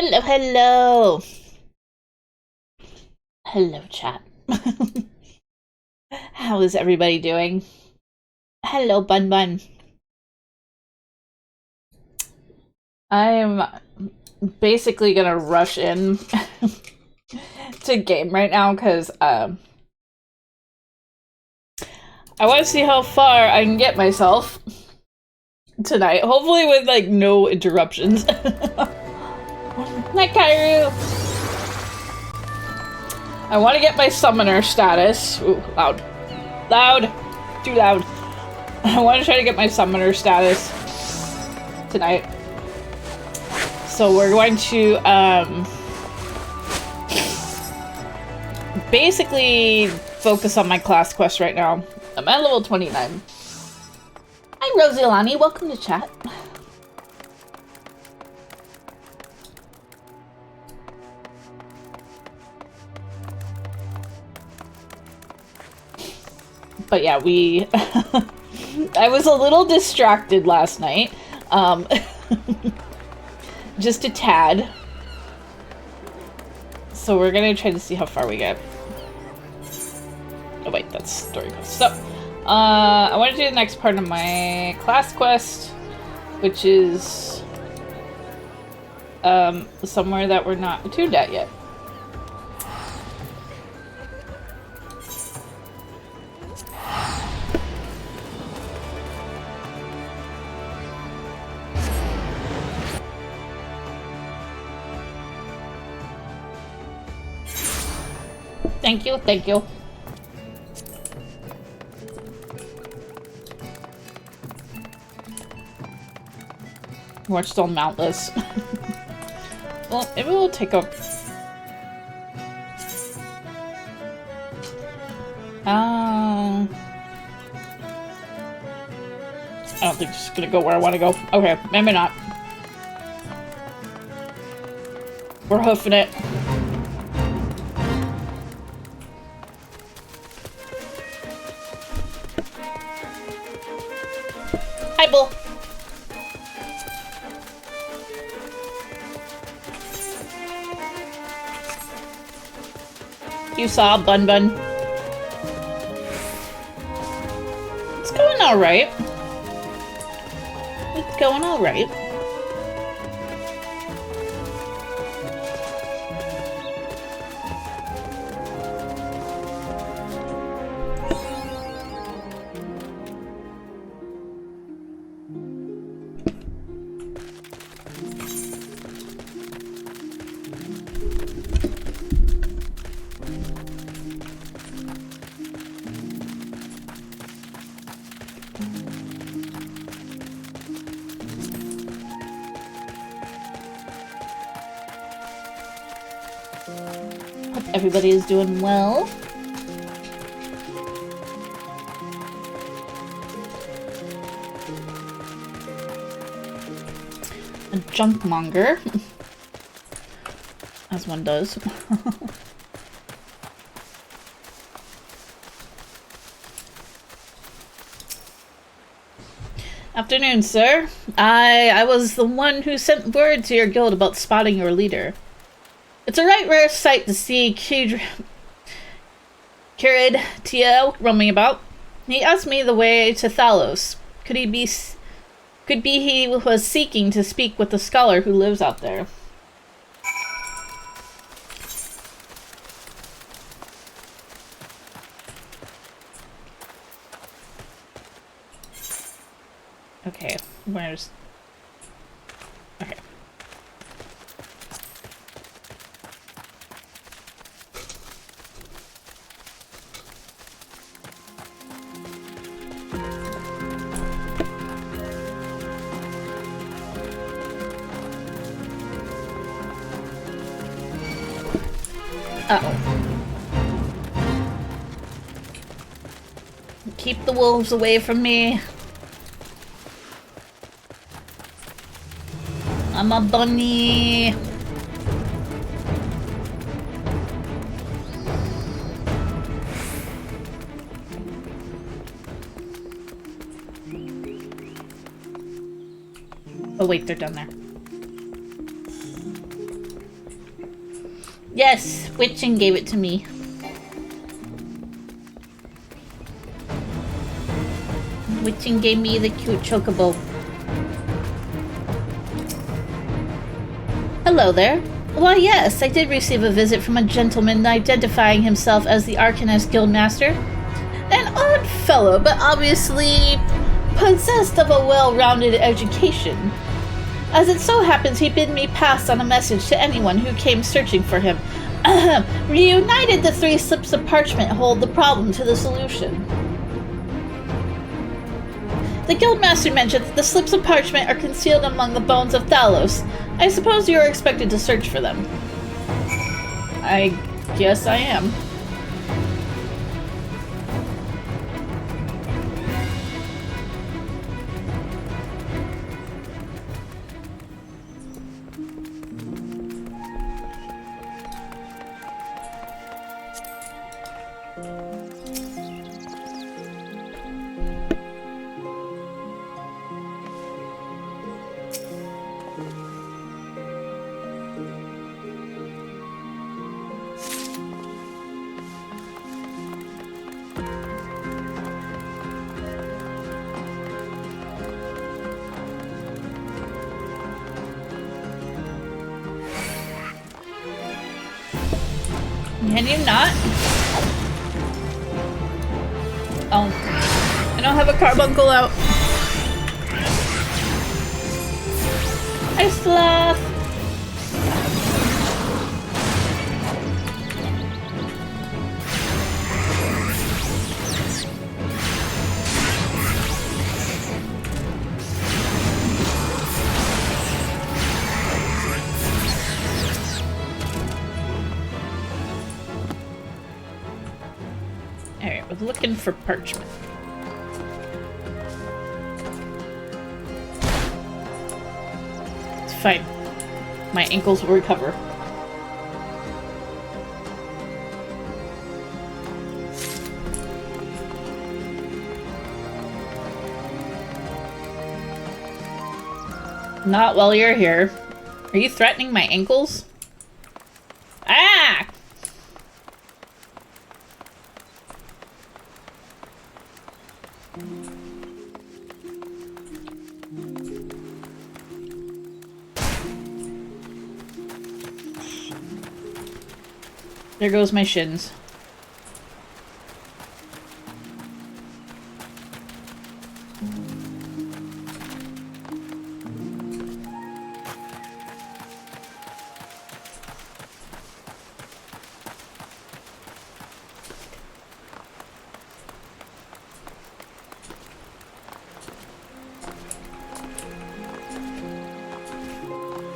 Hello, hello. Hello, chat. How is everybody doing? Hello, Bun Bun. I'm basically gonna rush in to game right now because I want to see how far I can get myself tonight. Hopefully with like no interruptions. Night, Kairu. I want to get my summoner status. Ooh, loud. Loud. Too loud. I want to try to get my summoner status tonight. So we're going to, basically focus on my class quest right now. I'm at level 29. Hi, Rosie Alani. Welcome to chat. But yeah, I was a little distracted last night. Just a tad. So we're gonna try to see how far we get. Oh wait, that's story quest. So, I want to do the next part of my class quest, which is somewhere that we're not tuned at yet. Thank you, thank you. We're still mountless. Well, maybe we'll take a... I don't think it's gonna go where I want to go. Okay, maybe not. We're hoofing it. Hi, Bull. You saw Bun Bun. It's going alright. It's going alright. Everybody is doing well. A junk monger. As one does. Afternoon, sir. I was the one who sent word to your guild about spotting your leader. It's a right rare sight to see Kirid Tio roaming about. He asked me the way to Thalos. Could be he was seeking to speak with the scholar who lives out there. Okay, where's... Okay. Uh-oh. Keep the wolves away from me. I'm a bunny. Oh wait, they're down there. Yes, Witching gave it to me. Witching gave me the cute chocobo. Hello there. Why, yes, I did receive a visit from a gentleman identifying himself as the Arcanist Guildmaster. An odd fellow, but obviously possessed of a well-rounded education. As it so happens, he bid me pass on a message to anyone who came searching for him. Reunited, the 3 slips of parchment hold the problem to the solution. The Guildmaster mentioned that the slips of parchment are concealed among the bones of Thalos. I suppose you are expected to search for them. I guess I am. Can you not? Oh. I don't have a carbuncle out. Hi, Sloth. Alright, we're looking for parchment. It's fine. My ankles will recover. Not while you're here. Are you threatening my ankles? Ah! There goes my shins.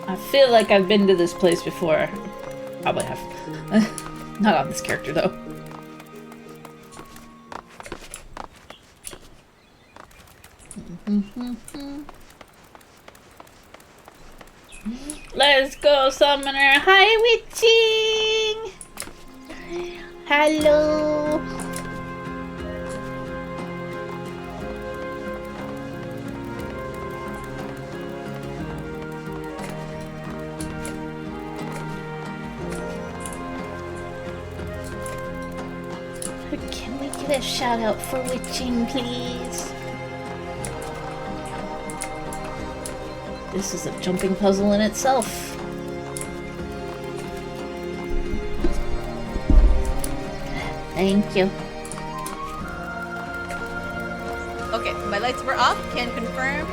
I feel like I've been to this place before. Probably have. Not on this character, though. Let's go, Summoner! Hi, Witching! Hello! Can we get a shout out for Witching, please? This is a jumping puzzle in itself. Thank you. Okay, my lights were off. Can confirm.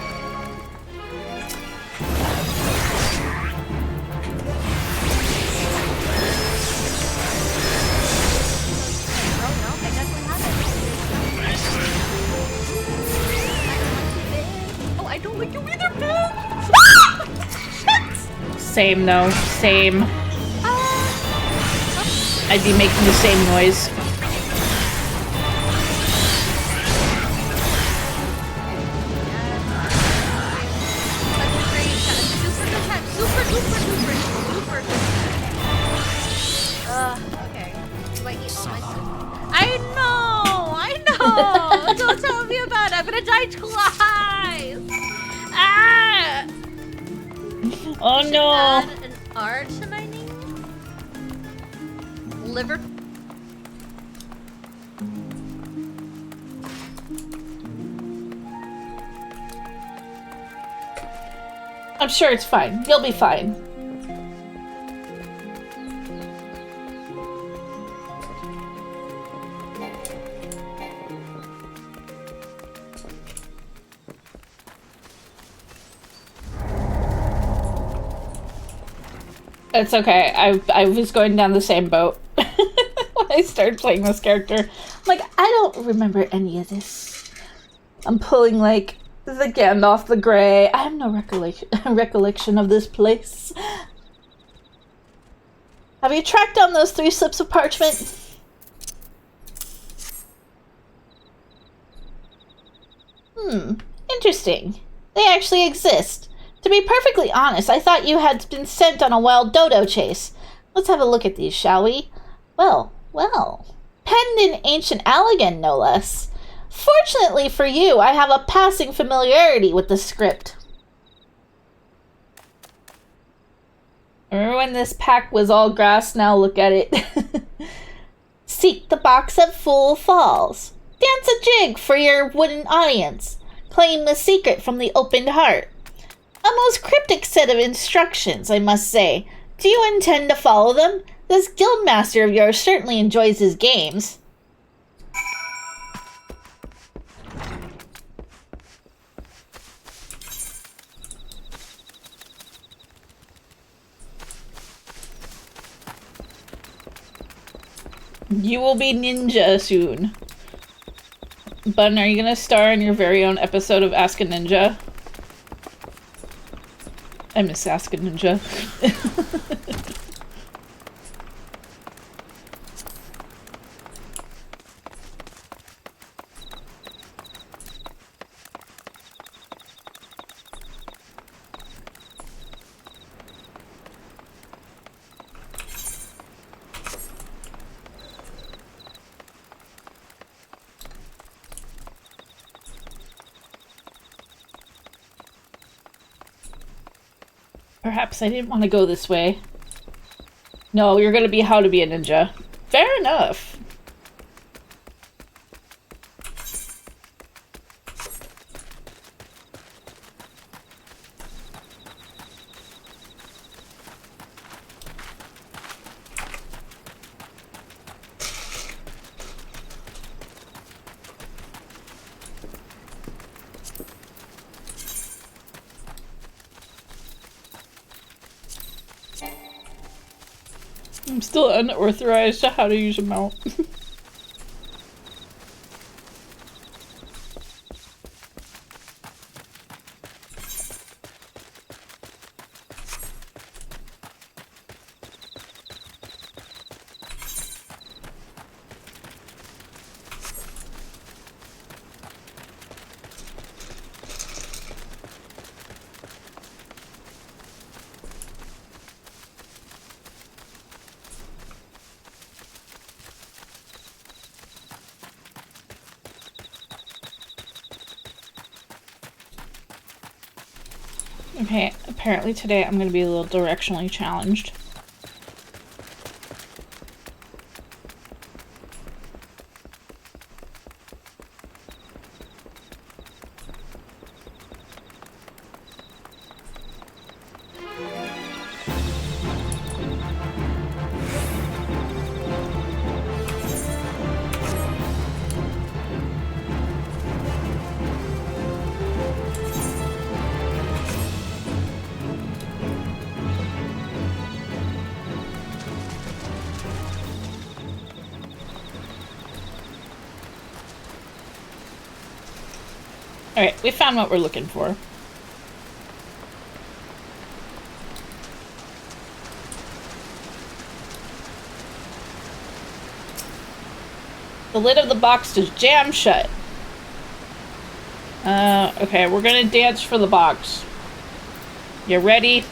I don't like you either, man! Same, though. Same. I'd be making the same noise. Okay. Do I eat all my food? I know! Don't tell me about it! I'm gonna die twice! Ah! Oh no! Add an R to my name? liver. I'm sure it's fine. You'll be fine. It's okay. I was going down the same boat when I started playing this character. I'm like, I don't remember any of this. I'm pulling like the Gandalf the Grey. I have no recollection of this place. Have you tracked down those 3 slips of parchment? Interesting. They actually exist. To be perfectly honest, I thought you had been sent on a wild dodo chase. Let's have a look at these, shall we? Well. Penned in ancient Allegan, no less. Fortunately for you, I have a passing familiarity with the script. Remember when this pack was all grass? Now look at it. Seek the box at full falls. Dance a jig for your wooden audience. Claim the secret from the opened heart. A most cryptic set of instructions, I must say. Do you intend to follow them? This guildmaster of yours certainly enjoys his games. You will be ninja soon. Button, are you gonna star in your very own episode of Ask a Ninja? I miss Ask a Ninja. Perhaps I didn't want to go this way. No, you're gonna be how to be a ninja. Fair enough. I'm still unauthorized to how to use a mount. Okay, apparently today I'm going to be a little directionally challenged. Alright, we found what we're looking for. The lid of the box is jammed shut. Okay, we're gonna dance for the box. You ready?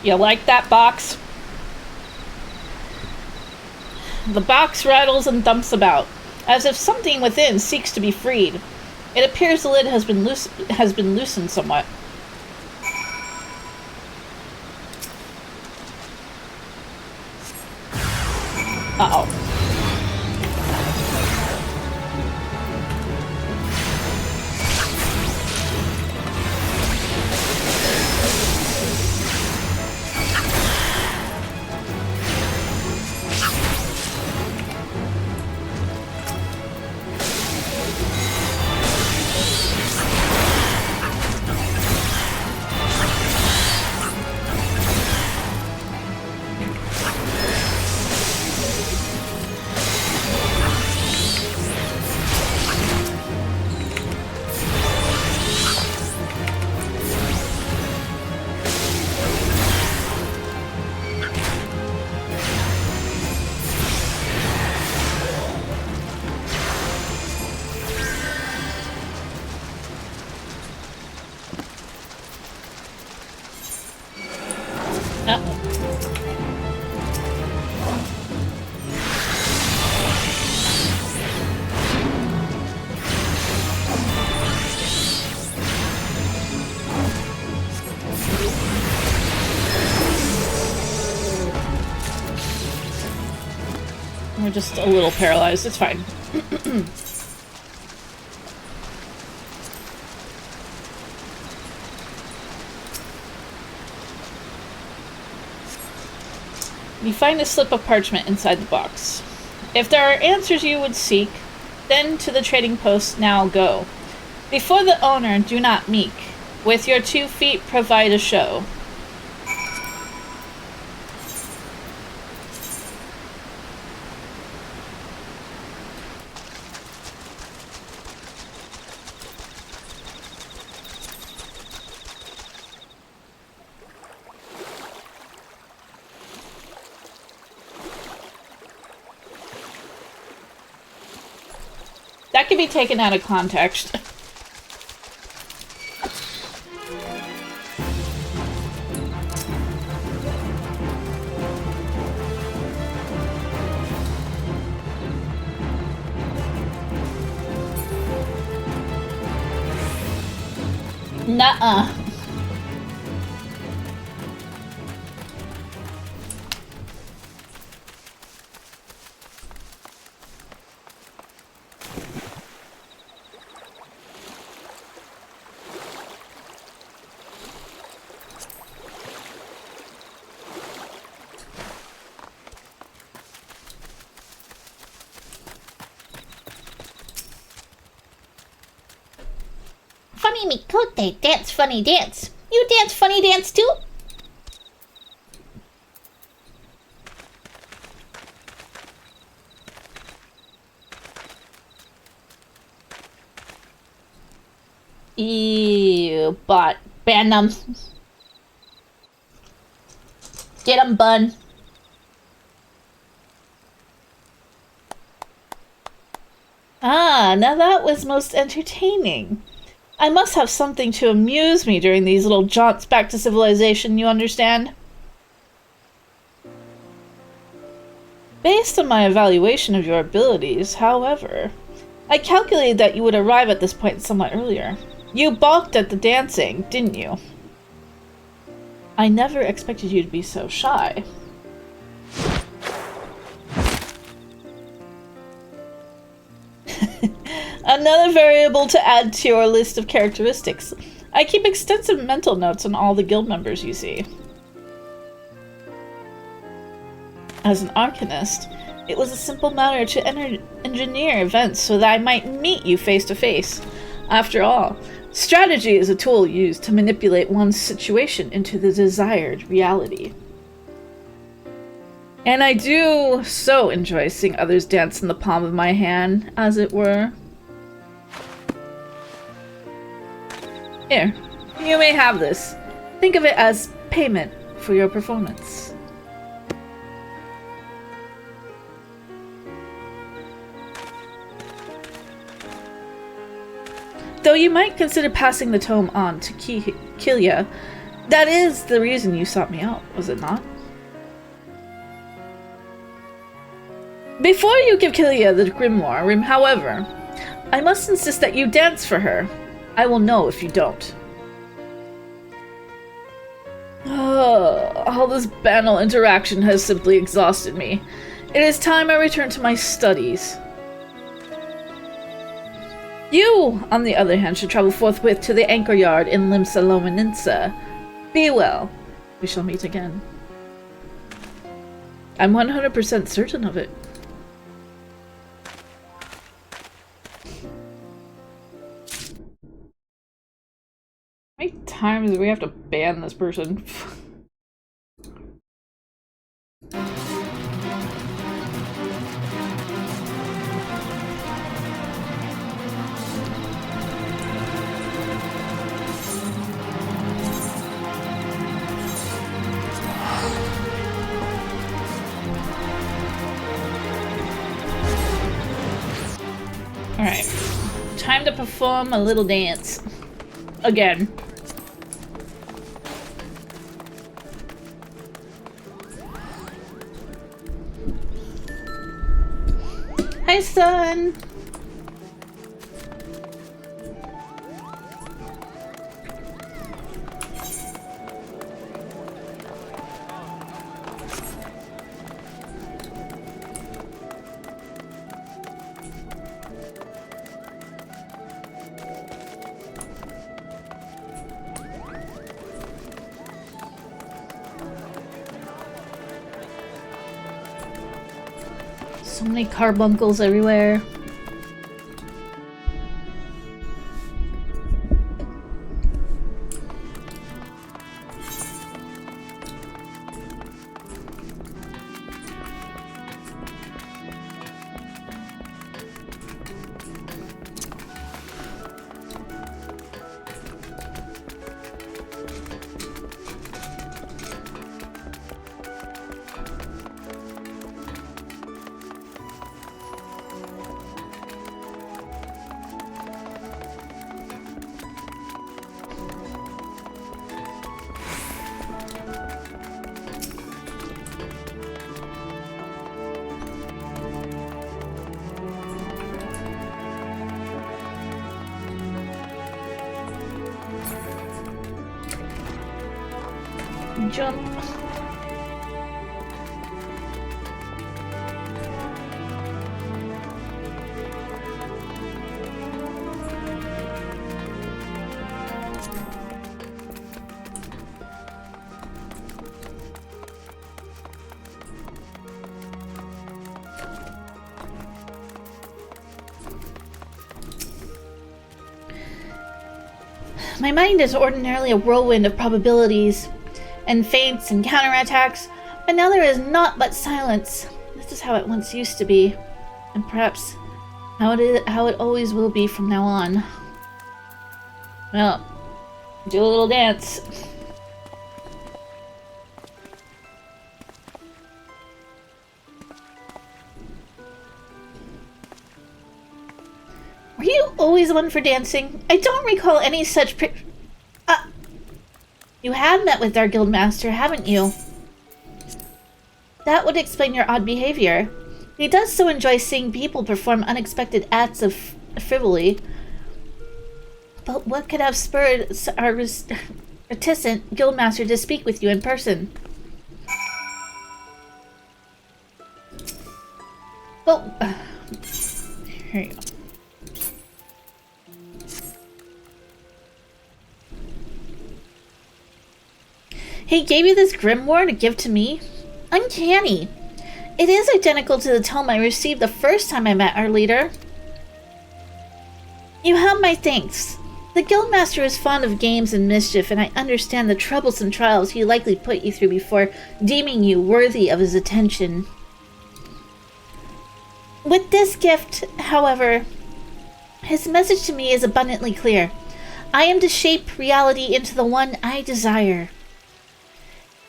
You like that box? The box rattles and thumps about, as if something within seeks to be freed. It appears the lid has been loosened somewhat. Uh-oh. We're just a little paralyzed. It's fine. You find a slip of parchment inside the box. If there are answers you would seek, then to the trading post now go. Before the owner, do not meek. With your 2 feet, provide a show. That could be taken out of context. Nuh-uh. Funny Mikote, dance funny dance. You dance funny dance too? Ew, but ban them. Get them, bun. Ah, now that was most entertaining. I must have something to amuse me during these little jaunts back to civilization, you understand? Based on my evaluation of your abilities, however, I calculated that you would arrive at this point somewhat earlier. You balked at the dancing, didn't you? I never expected you to be so shy. Another variable to add to your list of characteristics. I keep extensive mental notes on all the guild members you see. As an arcanist, it was a simple matter to engineer events so that I might meet you face to face. After all, strategy is a tool used to manipulate one's situation into the desired reality. And I do so enjoy seeing others dance in the palm of my hand, as it were. Here, you may have this. Think of it as payment for your performance. Though you might consider passing the tome on to Keelie, that is the reason you sought me out, was it not? Before you give Keelie the grimoire, however, I must insist that you dance for her. I will know if you don't. All this banal interaction has simply exhausted me. It is time I return to my studies. You, on the other hand, should travel forthwith to the anchor yard in Limsa Lomaninsa. Be well. We shall meet again. I'm 100% certain of it. How many times do we have to ban this person? Alright. Time to perform a little dance. Again. Hi, son! So many carbuncles everywhere. Jump. My mind is ordinarily a whirlwind of probabilities and feints and counterattacks, but now there is naught but silence. This is how it once used to be, and perhaps how it always will be from now on. Well, do a little dance. Were you always one for dancing? I don't recall any such You have met with our guildmaster, haven't you? That would explain your odd behavior. He does so enjoy seeing people perform unexpected acts of frivolity. But what could have spurred our reticent guildmaster to speak with you in person? Well, here you go. He gave you this grimoire to give to me? Uncanny. It is identical to the tome I received the first time I met our leader. You have my thanks. The guildmaster is fond of games and mischief, and I understand the troublesome trials he likely put you through before deeming you worthy of his attention. With this gift, however, his message to me is abundantly clear. I am to shape reality into the one I desire.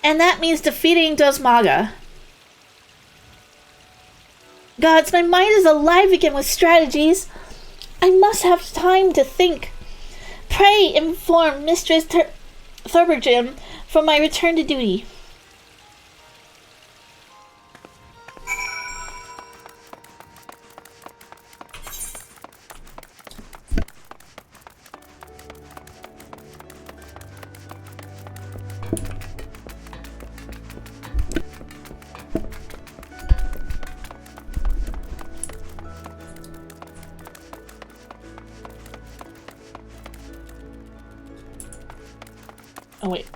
And that means defeating Dosmaga. Gods, my mind is alive again with strategies. I must have time to think. Pray inform Mistress Thurbergym for my return to duty. Oh, wait.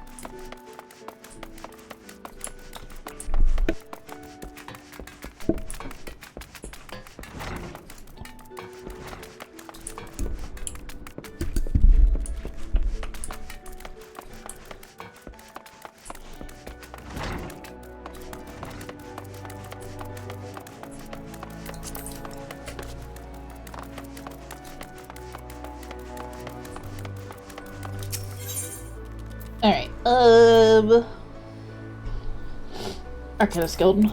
Alright, Arcanist Guild.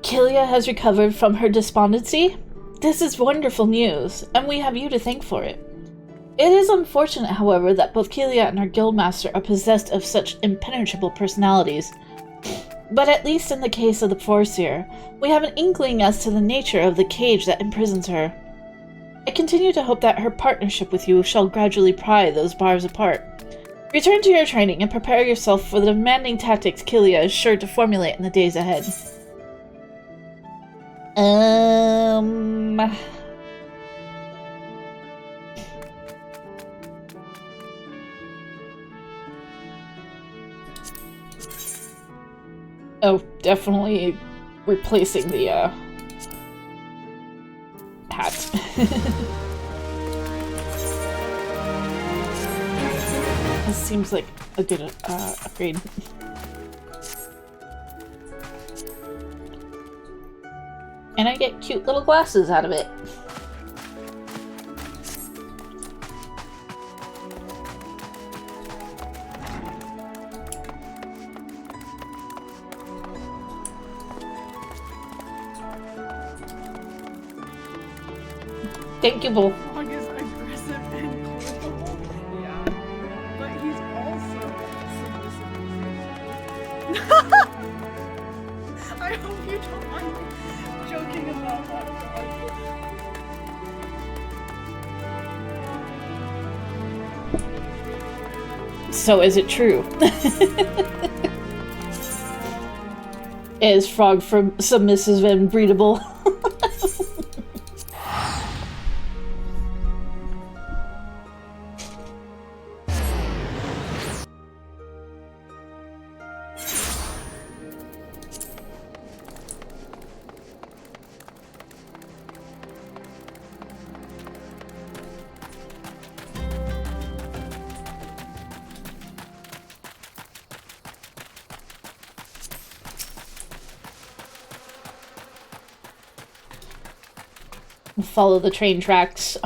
Keelie has recovered from her despondency? This is wonderful news, and we have you to thank for it. It is unfortunate, however, that both Keelie and her guildmaster are possessed of such impenetrable personalities. But at least in the case of the Foreseer, we have an inkling as to the nature of the cage that imprisons her. I continue to hope that her partnership with you shall gradually pry those bars apart. Return to your training and prepare yourself for the demanding tactics Keelie is sure to formulate in the days ahead. Oh, definitely replacing the, hat. This seems like a good, upgrade. And I get cute little glasses out of it. Thank you, Bull. Frog is aggressive and capable. Yeah. But he's also submissive. I hope you don't mind me joking about that, Frog. So is it true? Is Frog submissive and breedable? Follow the train tracks.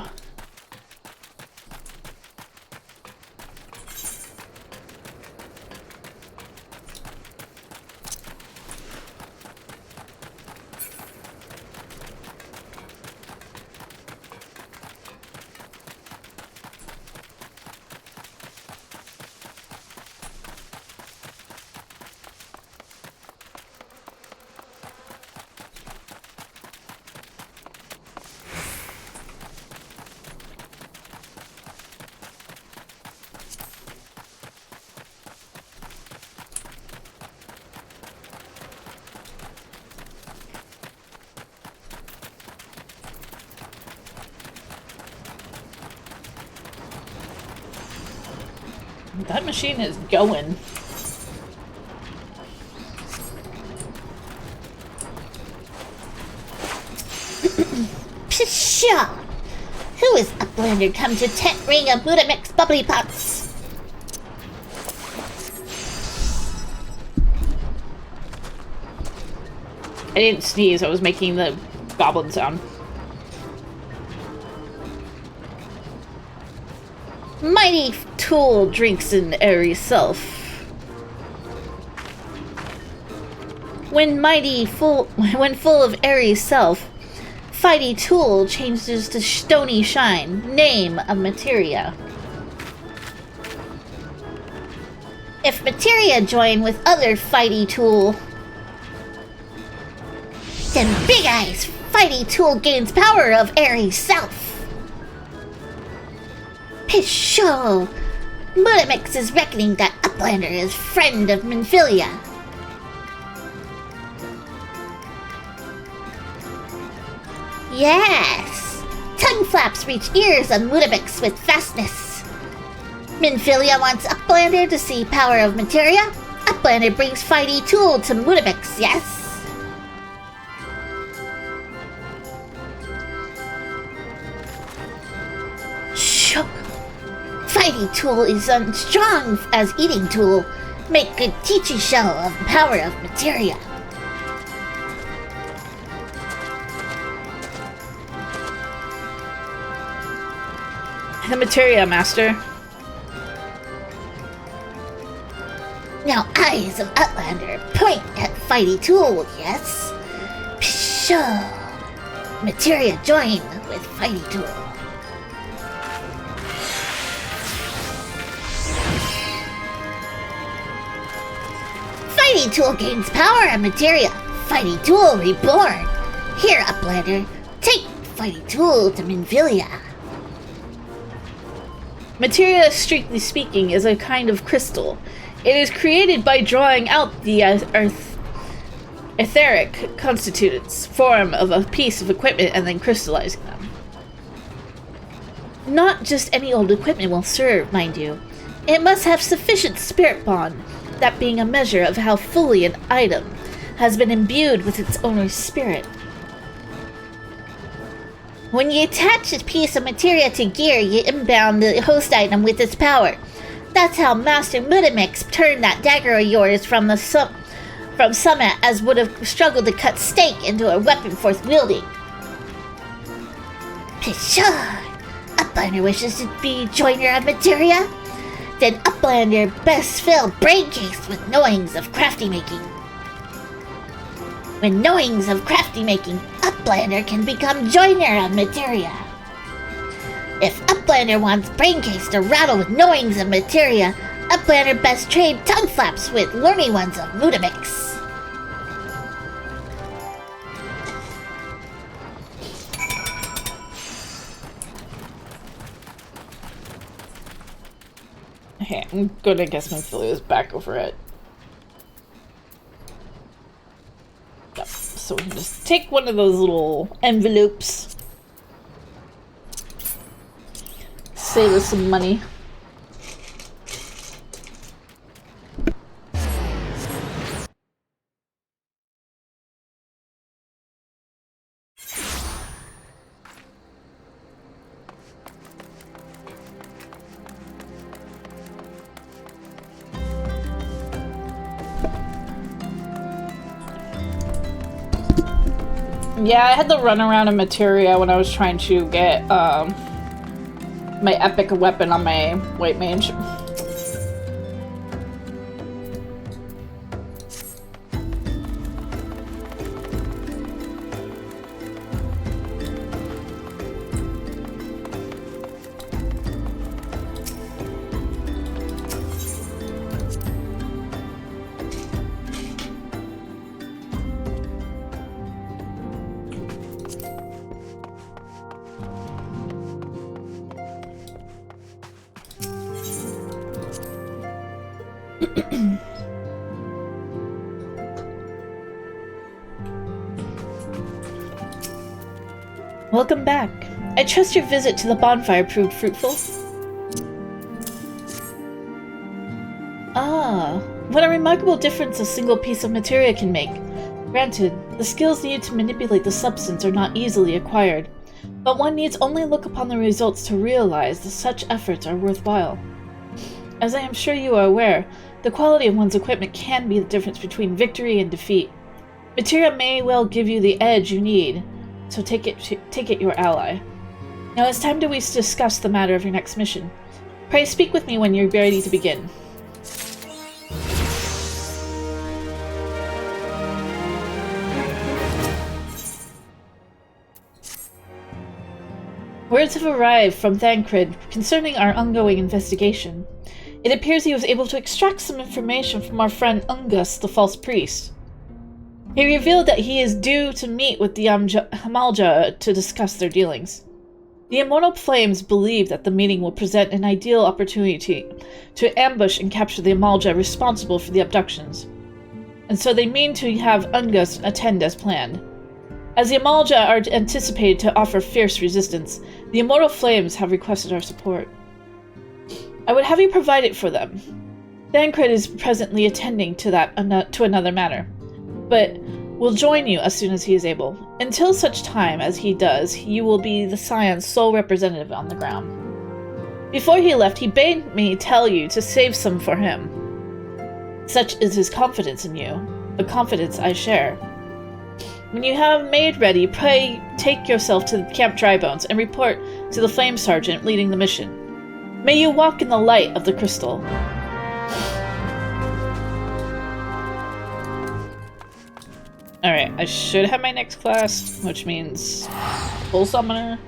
That machine is going. Pshaw! Who is Uplander come to tent ring of Budamix bubbly pots? I didn't sneeze, I was making the goblin sound. Mighty tool drinks an airy self. When full of airy self, fighty tool changes to stony shine, name of materia. If materia join with other fighty tool, then big eyes Fighty tool gains power of airy self. Pisho! Mutamix is reckoning that Uplander is friend of Minfilia. Yes! Tongue flaps reach ears on Mutamix with fastness. Minfilia wants Uplander to see power of materia. Uplander brings Fighty tool to Mutamix, yes? Fighty tool is strong as eating tool. Make good teachy shell of power of materia. The materia, master. Now eyes of Outlander point at Fighty tool, yes? Pshaw! Materia join with Fighty tool. Fighty tool gains power and materia. Fighty tool reborn. Here, Uplander, take Fighty tool to Minfilia. Materia, strictly speaking, is a kind of crystal. It is created by drawing out the etheric constituents form of a piece of equipment and then crystallizing them. Not just any old equipment will serve, mind you. It must have sufficient spirit bond, that being a measure of how fully an item has been imbued with its owner's spirit. When you attach a piece of materia to gear, you inbound the host item with its power. That's how Master Mutamix turned that dagger of yours from Summit, as would have struggled to cut steak into a weapon forth wielding. Pshaw! Uplander wishes to be joiner of materia? Then Uplander best fill Braincase with knowings of crafty making. With knowings of crafty making, Uplander can become joiner of materia. If Uplander wants Braincase to rattle with knowings of materia, Uplander best trade tongue flaps with learning ones of Mutamix. Okay, I'm gonna guess Minfilia's back over it. Yep, so we can just take one of those little envelopes. Save us some money. Yeah, I had the runaround of materia when I was trying to get my epic weapon on my white mage. Welcome back. I trust your visit to the bonfire proved fruitful. Ah, what a remarkable difference a single piece of materia can make. Granted, the skills needed to manipulate the substance are not easily acquired, but one needs only look upon the results to realize that such efforts are worthwhile. As I am sure you are aware, the quality of one's equipment can be the difference between victory and defeat. Materia may well give you the edge you need, so take it your ally. Now it's time to discuss the matter of your next mission. Pray speak with me when you're ready to begin. Words have arrived from Thancred concerning our ongoing investigation. It appears he was able to extract some information from our friend Ungus, the false priest. He revealed that he is due to meet with the Hamalja to discuss their dealings. The Immortal Flames believe that the meeting will present an ideal opportunity to ambush and capture the Hamalja responsible for the abductions, and so they mean to have Ungus attend as planned. As the Hamalja are anticipated to offer fierce resistance, the Immortal Flames have requested our support. I would have you provide it for them. Thancred is presently attending to another matter, but will join you as soon as he is able. Until such time as he does, you will be the Scion's sole representative on the ground. Before he left, he bade me tell you to save some for him. Such is his confidence in you, a confidence I share. When you have made ready, pray take yourself to Camp Drybones and report to the Flame Sergeant leading the mission. May you walk in the light of the crystal. Alright, I should have my next class, which means full summoner.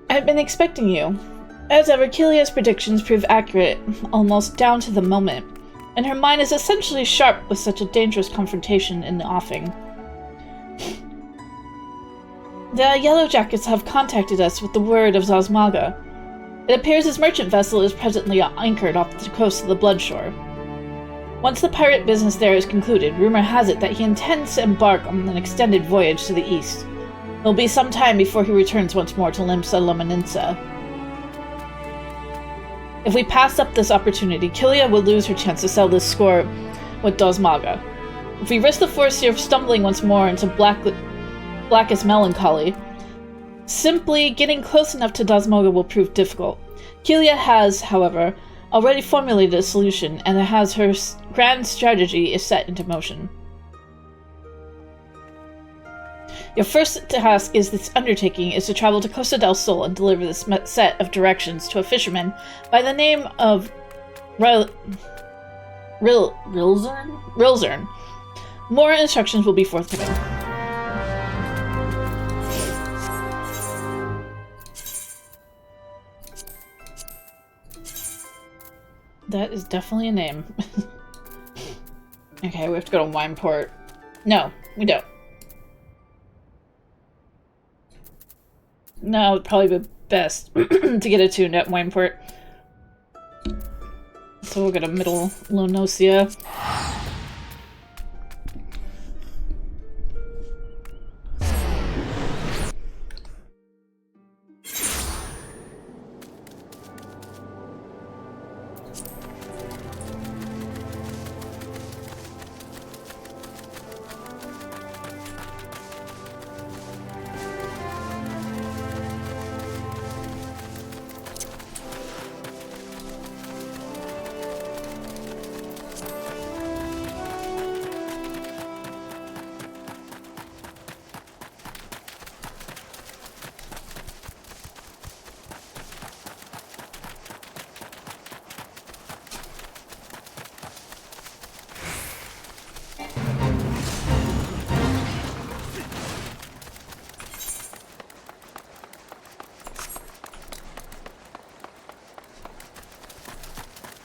I've been expecting you. As ever, Keelia's predictions prove accurate, almost down to the moment, and her mind is essentially sharp with such a dangerous confrontation in the offing. The Yellow Jackets have contacted us with the word of Zazmaga. It appears his merchant vessel is presently anchored off the coast of the Bloodshore. Once the pirate business there is concluded, rumor has it that he intends to embark on an extended voyage to the east. It will be some time before he returns once more to Limsa Lomaninsa. If we pass up this opportunity, Keelie will lose her chance to settle this score with Dozmaga. If we risk the Force of stumbling once more into blackest melancholy, simply getting close enough to Dozmaga will prove difficult. Keelie has, however, already formulated a solution, and has her grand strategy is set into motion. Your first task is this undertaking is to travel to Costa del Sol and deliver this set of directions to a fisherman by the name of Rilzern. More instructions will be forthcoming. That is definitely a name. Okay, we have to go to Wineport. No, we don't. No, it'd probably be best to get attuned at Wineport. So we'll go to Middle Lonosia.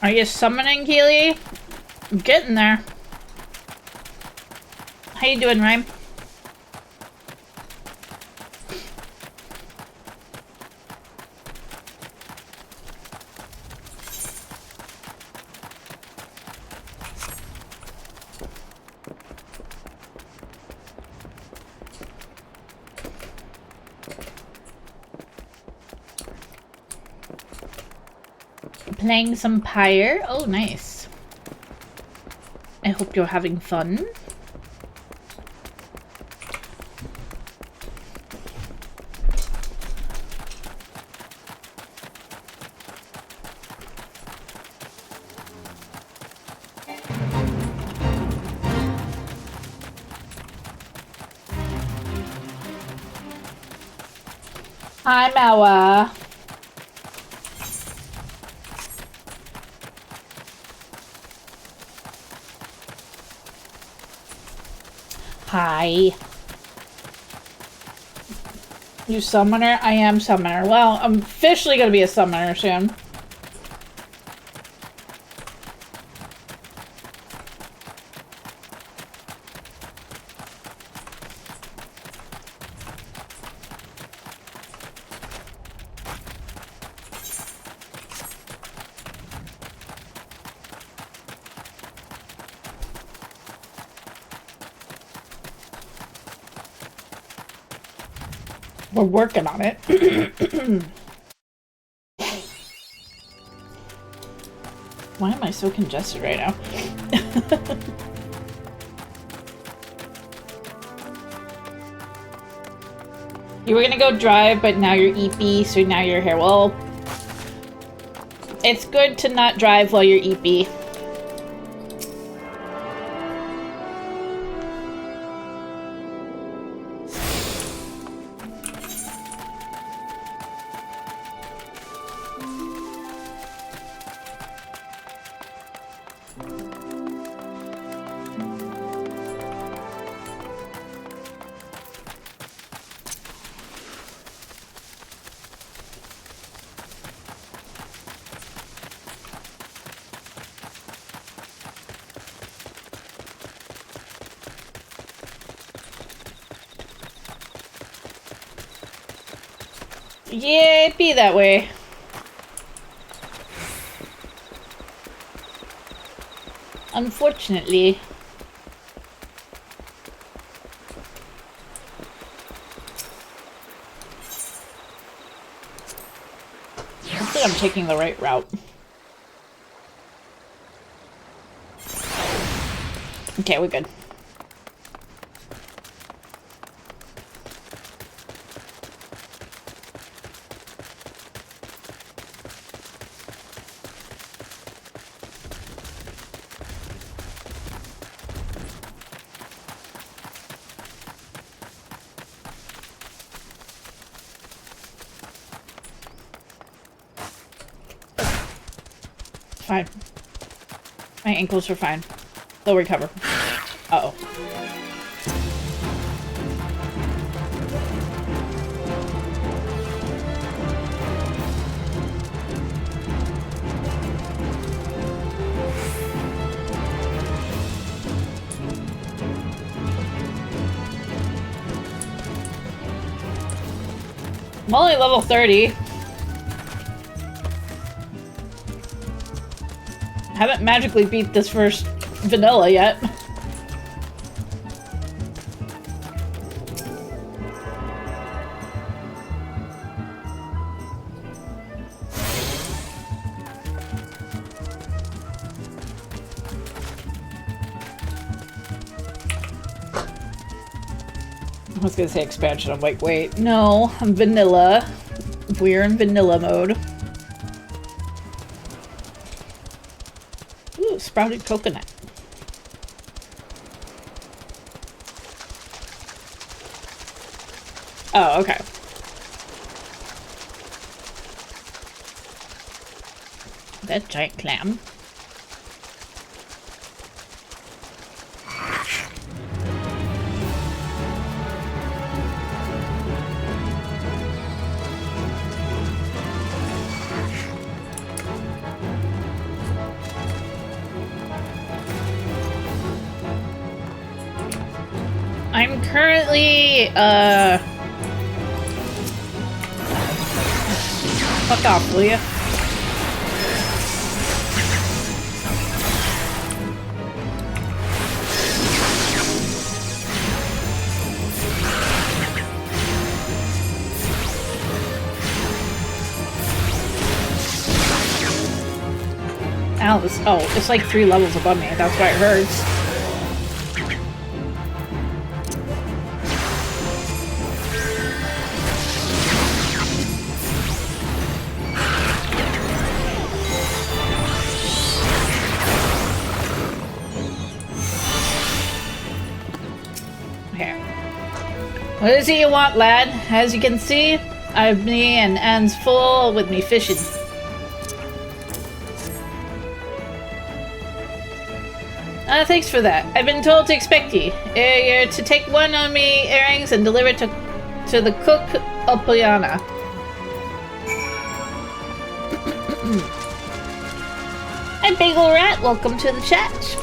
Are you summoning, Keelie? I'm getting there. How you doing, Rhyme? playing some Pyre. Oh, nice. I hope you're having fun. Hi, Mawa. Hi. You summoner? I am summoner. Well, I'm officially gonna be a summoner soon. We're working on it. Why am I so congested right now? You were gonna go drive, but now you're EP, so now you're here. Well, it's good to not drive while you're EP. Yeah, it'd be that way. Unfortunately. Hopefully I'm taking the right route. Okay, we're good. Fine. My ankles are fine. They'll recover. Uh-oh. I'm only level 30. Haven't magically beat this first vanilla yet. I was gonna say expansion. I'm like, wait, no, I'm vanilla. We're in vanilla mode. Ooh, sprouted coconut. Oh, okay. That giant clam. I'm currently, fuck off, will ya? Ow, this, oh, it's like 3 levels above me. That's why it hurts. Here. What is it you want, lad? As you can see, I've me and Anne's full with me fishing. Thanks for that. I've been told to expect ye. You're to take one of me earrings and deliver it to the cook Opoyana. Hi, Bagel Rat. Welcome to the chat.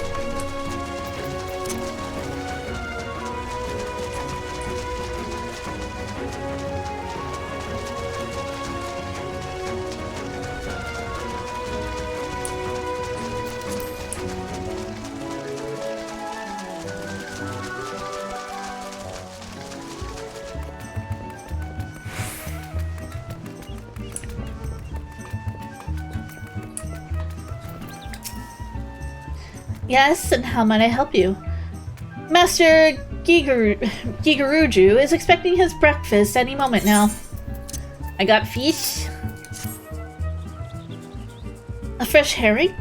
Yes, and how might I help you? Master Gigaruju is expecting his breakfast any moment now. I got fish. A fresh herring?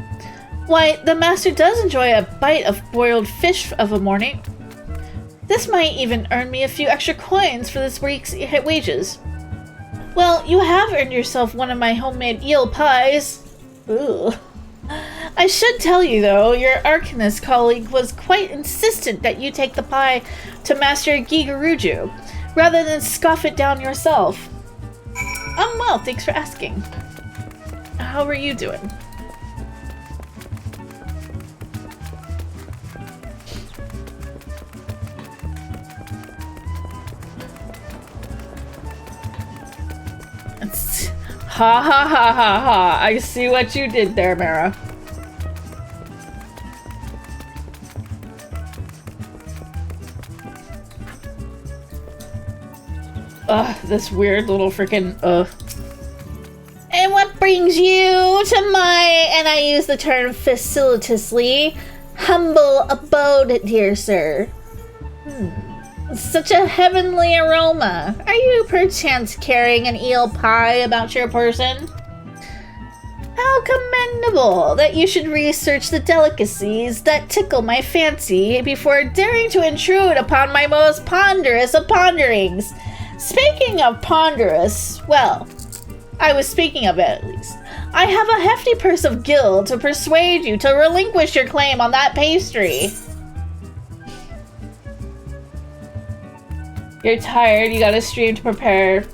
Why, the master does enjoy a bite of boiled fish of a morning. This might even earn me a few extra coins for this week's wages. Well, you have earned yourself one of my homemade eel pies. Ooh. I should tell you, though, your Arcanist colleague was quite insistent that you take the pie to Master Gigaruju, rather than scoff it down yourself. Well, thanks for asking. How are you doing? Ha ha ha ha ha. I see what you did there, Mara. Ugh, this weird little freaking And what brings you to my, and I use the term facilitously, humble abode, dear sir? Such a heavenly aroma. Are you perchance carrying an eel pie about your person? How commendable that you should research the delicacies that tickle my fancy before daring to intrude upon my most ponderous of ponderings. Speaking of ponderous, well, I was speaking of it at least. I have a hefty purse of gil to persuade you to relinquish your claim on that pastry. You're tired, you got a stream to prepare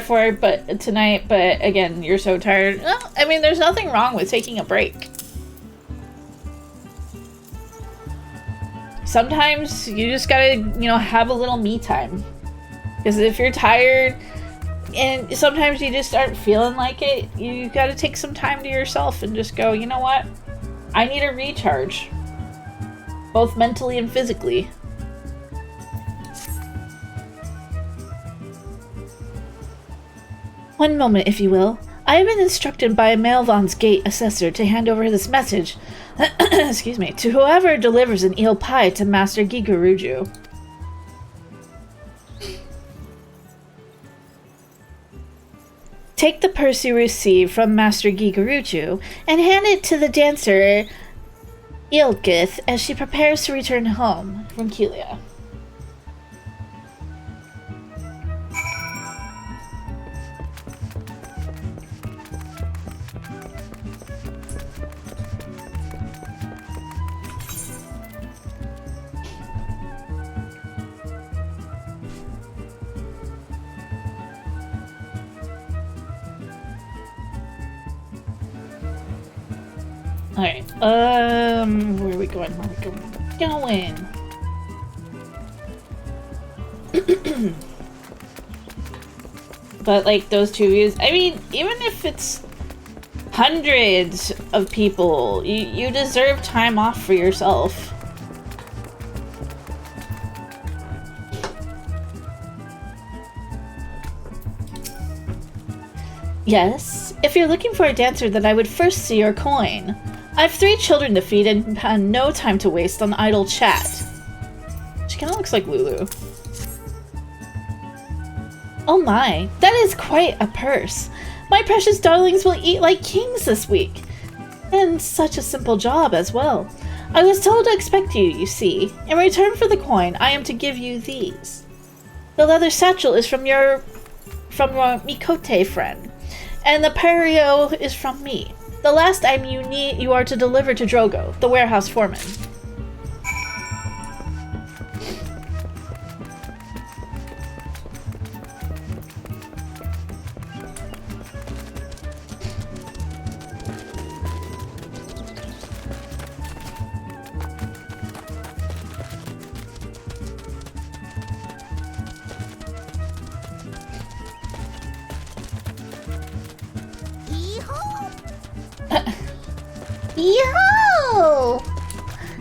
for it, but tonight, but again, you're so tired. Well, I mean, there's nothing wrong with taking a break. Sometimes you just gotta, have a little me time. Because if you're tired and sometimes you just aren't feeling like it, you gotta take some time to yourself and just go, you know what? I need a recharge. Both mentally and physically. One moment, if you will. I have been instructed by Melvon's Gate Assessor to hand over this message, excuse me, to whoever delivers an eel pie to Master Gigaruju. Take the purse you receive from Master Gigaruju and hand it to the dancer Ilgith as she prepares to return home from Keelie. Alright, where are we going? Where are we going? But, like, those 2 views, I mean, even if it's hundreds of people, you deserve time off for yourself. Yes, If you're looking for a dancer, then I would first see your coin. I have 3 children to feed and no time to waste on idle chat. She kind of looks like Lulu. Oh my, that is quite a purse. My precious darlings will eat like kings this week. And such a simple job as well. I was told to expect you, you see. In return for the coin, I am to give you these. The leather satchel is from your Mikote friend, and the perio is from me. The last item you are to deliver to Drogo, the warehouse foreman. Yo!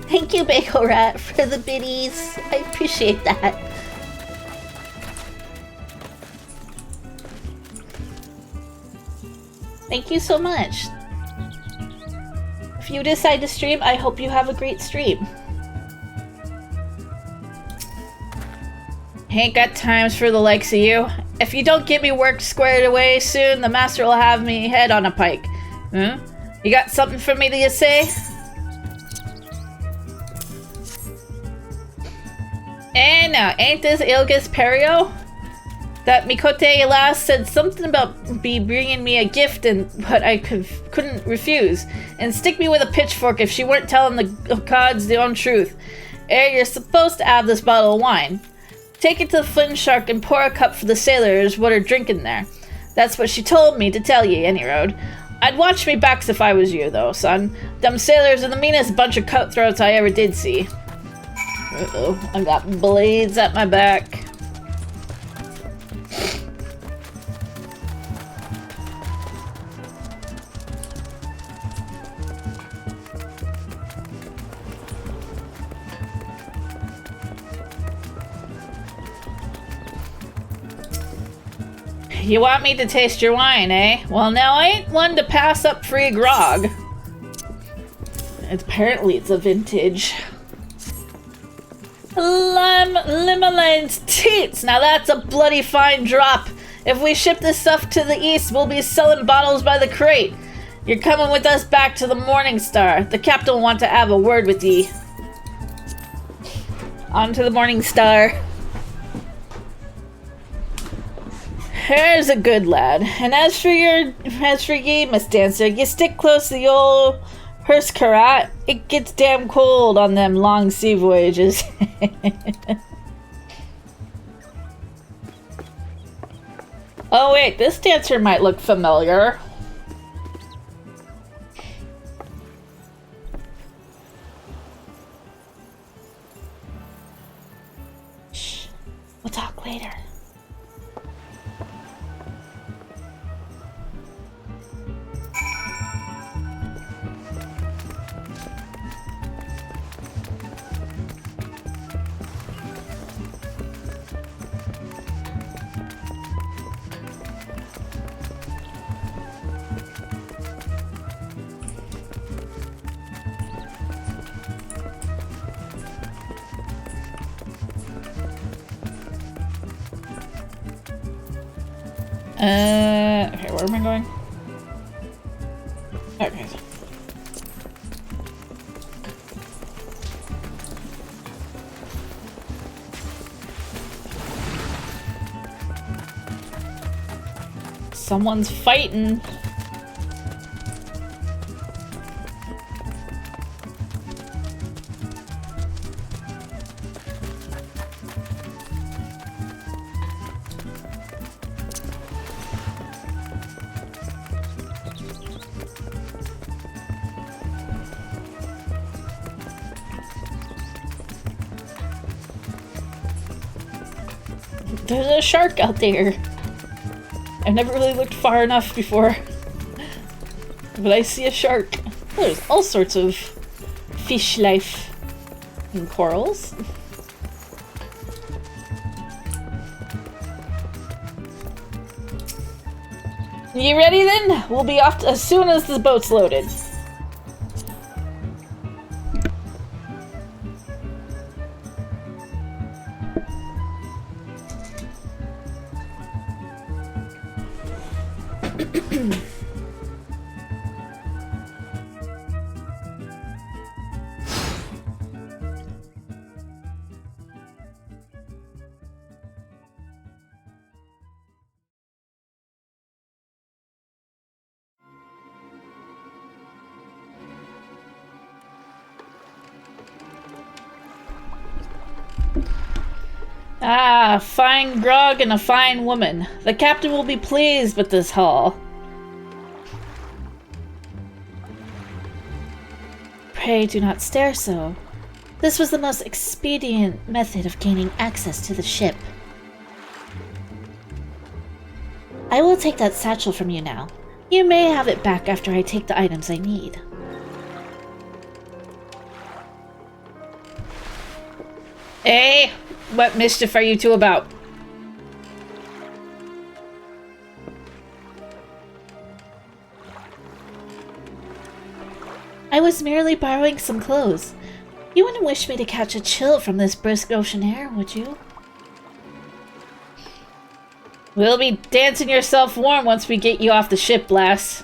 Thank you, Bagel Rat, for the biddies. I appreciate that. Thank you so much. If you decide to stream, I hope you have a great stream. Ain't got times for the likes of you. If you don't get me work squared away soon, the master will have me head on a pike. Huh? You got something for me to say? And now, ain't this Ilgus Perio? That Mikote last said something about bringing me a gift, but I couldn't refuse, and stick me with a pitchfork if she weren't telling the gods the own truth. You're supposed to have this bottle of wine. Take it to the Flint Shark and pour a cup for the sailors what are drinking there. That's what she told me to tell ye, any road. I'd watch me backs if I was you, though, son. Them sailors are the meanest bunch of cutthroats I ever did see. Uh-oh, I got blades at my back. You want me to taste your wine, eh? Well, now I ain't one to pass up free grog. Apparently it's a vintage. Limoline's teats! Now that's a bloody fine drop. If we ship this stuff to the east, we'll be selling bottles by the crate. You're coming with us back to the Morning Star. The captain will want to have a word with ye. On to the Morning Star. There's a good lad. And as for ye, Miss Dancer, you stick close to the old hearse carrot. It gets damn cold on them long sea voyages. Oh wait, this dancer might look familiar. Shh. We'll talk later. Okay, where am I going? Okay. Someone's fighting. There's a shark out there. I've never really looked far enough before. But I see a shark. There's all sorts of fish life and corals. You ready then? We'll be off as soon as the boat's loaded. Ah, fine grog and a fine woman. The captain will be pleased with this haul. Pray do not stare so. This was the most expedient method of gaining access to the ship. I will take that satchel from you now. You may have it back after I take the items I need. Hey! What mischief are you two about? I was merely borrowing some clothes. You wouldn't wish me to catch a chill from this brisk ocean air, would you? We'll be dancing yourself warm once we get you off the ship, lass.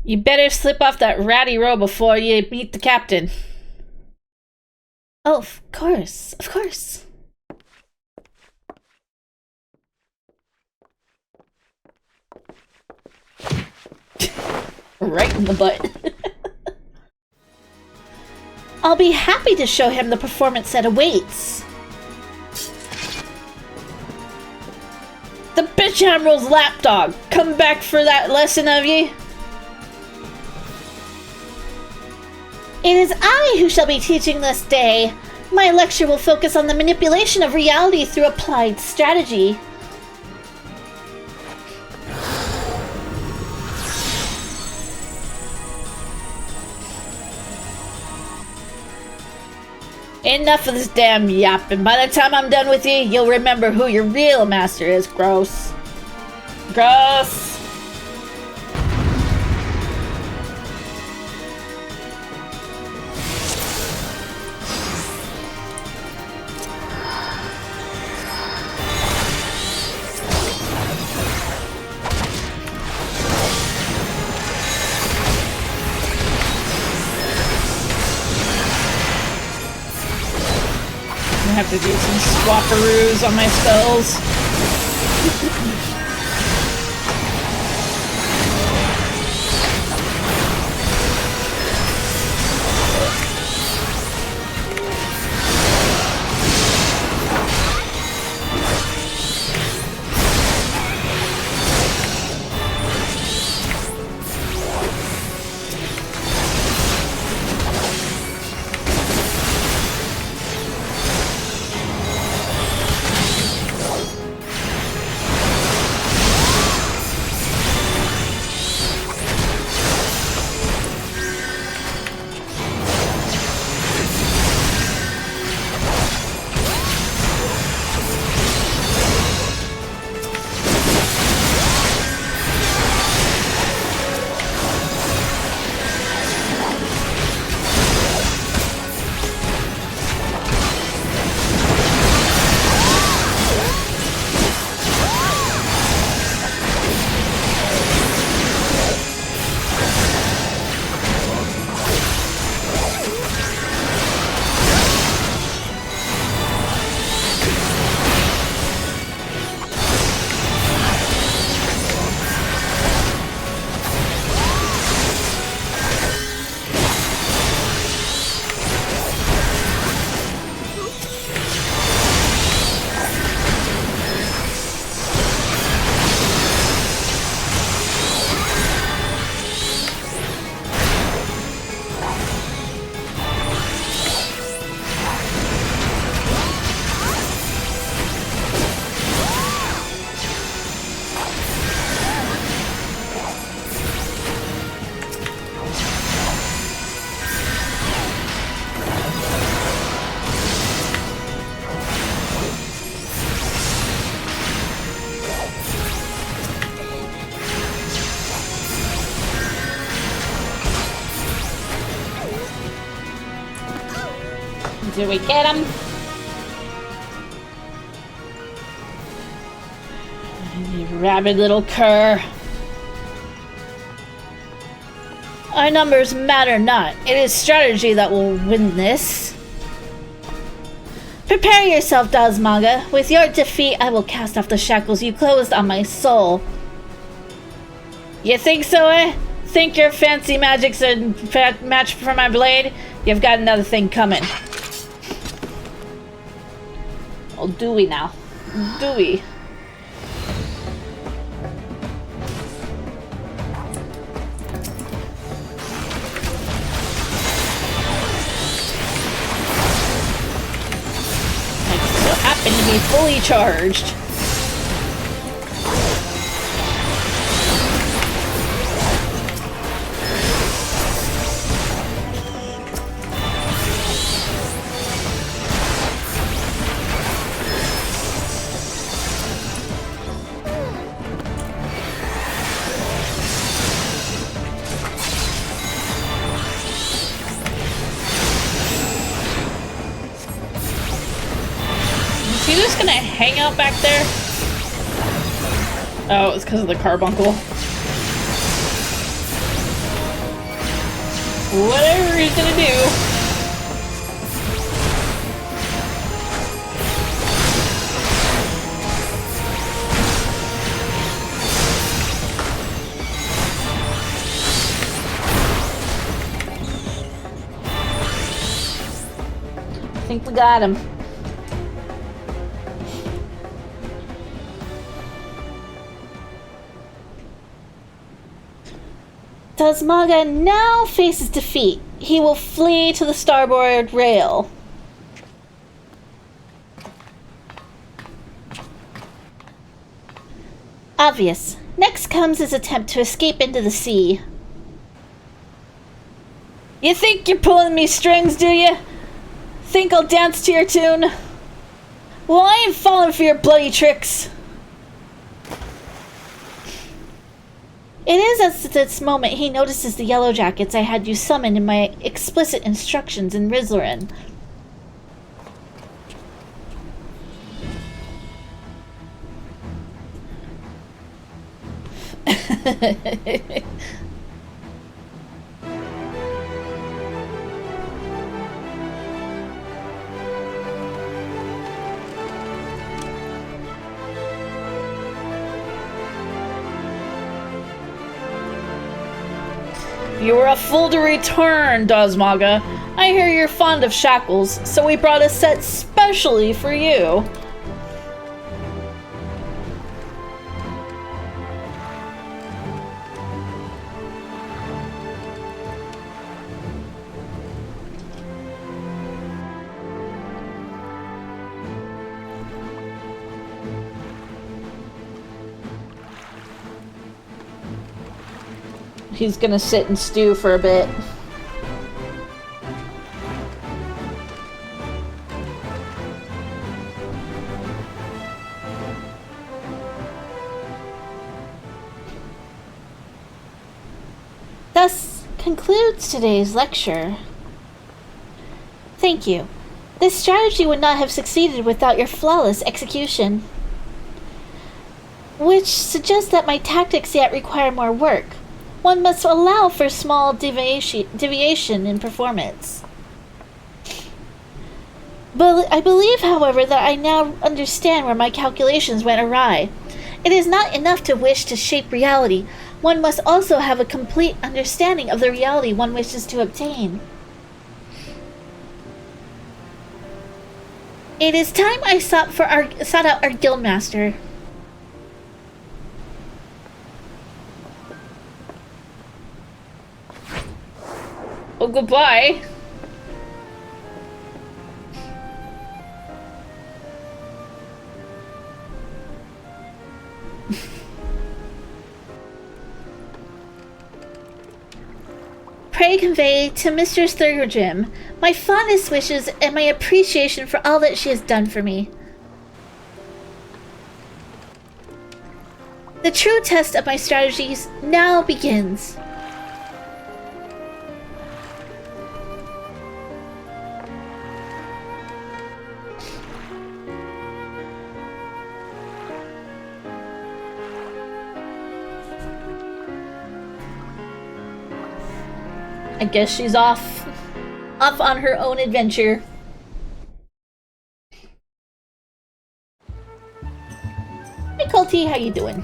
You better slip off that ratty robe before you meet the captain. Oh, of course, of course. Right in the butt. I'll be happy to show him the performance that awaits. The bitch admiral's lapdog. Come back for that lesson of ye. It is I who shall be teaching this day. My lecture will focus on the manipulation of reality through applied strategy. Enough of this damn yapping. By the time I'm done with you, you'll remember who your real master is, Gross. Gross! I have to do some swapperoos on my spells. Did we get him? You rabid little cur. Our numbers matter not. It is strategy that will win this. Prepare yourself, Dazmaga. With your defeat, I will cast off the shackles you closed on my soul. You think so, eh? Think your fancy magic's a match for my blade? You've got another thing coming. Oh, do we now? Do we? Happen to be fully charged. Is he just gonna hang out back there? Oh, it's because of the carbuncle. Whatever he's gonna do. I think we got him. Dazmaga now faces defeat. He will flee to the starboard rail. Obvious. Next comes his attempt to escape into the sea. You think you're pulling me strings, do you? Think I'll dance to your tune? Well, I ain't falling for your bloody tricks. It is at this moment he notices the yellow jackets I had you summon in my explicit instructions in Rizlarin. You were a fool to return, Dazmaga. I hear you're fond of shackles, so we brought a set specially for you. He's gonna sit and stew for a bit. Thus concludes today's lecture. Thank you. This strategy would not have succeeded without your flawless execution. Which suggests that my tactics yet require more work. One must allow for small deviation in performance. But I believe, however, that I now understand where my calculations went awry. It is not enough to wish to shape reality. One must also have a complete understanding of the reality one wishes to obtain. It is time I sought out our guildmaster. Oh, goodbye. Pray convey to Mistress Thurgrim my fondest wishes and my appreciation for all that she has done for me. The true test of my strategies now begins. I guess she's off on her own adventure. Hey Colty, how you doing?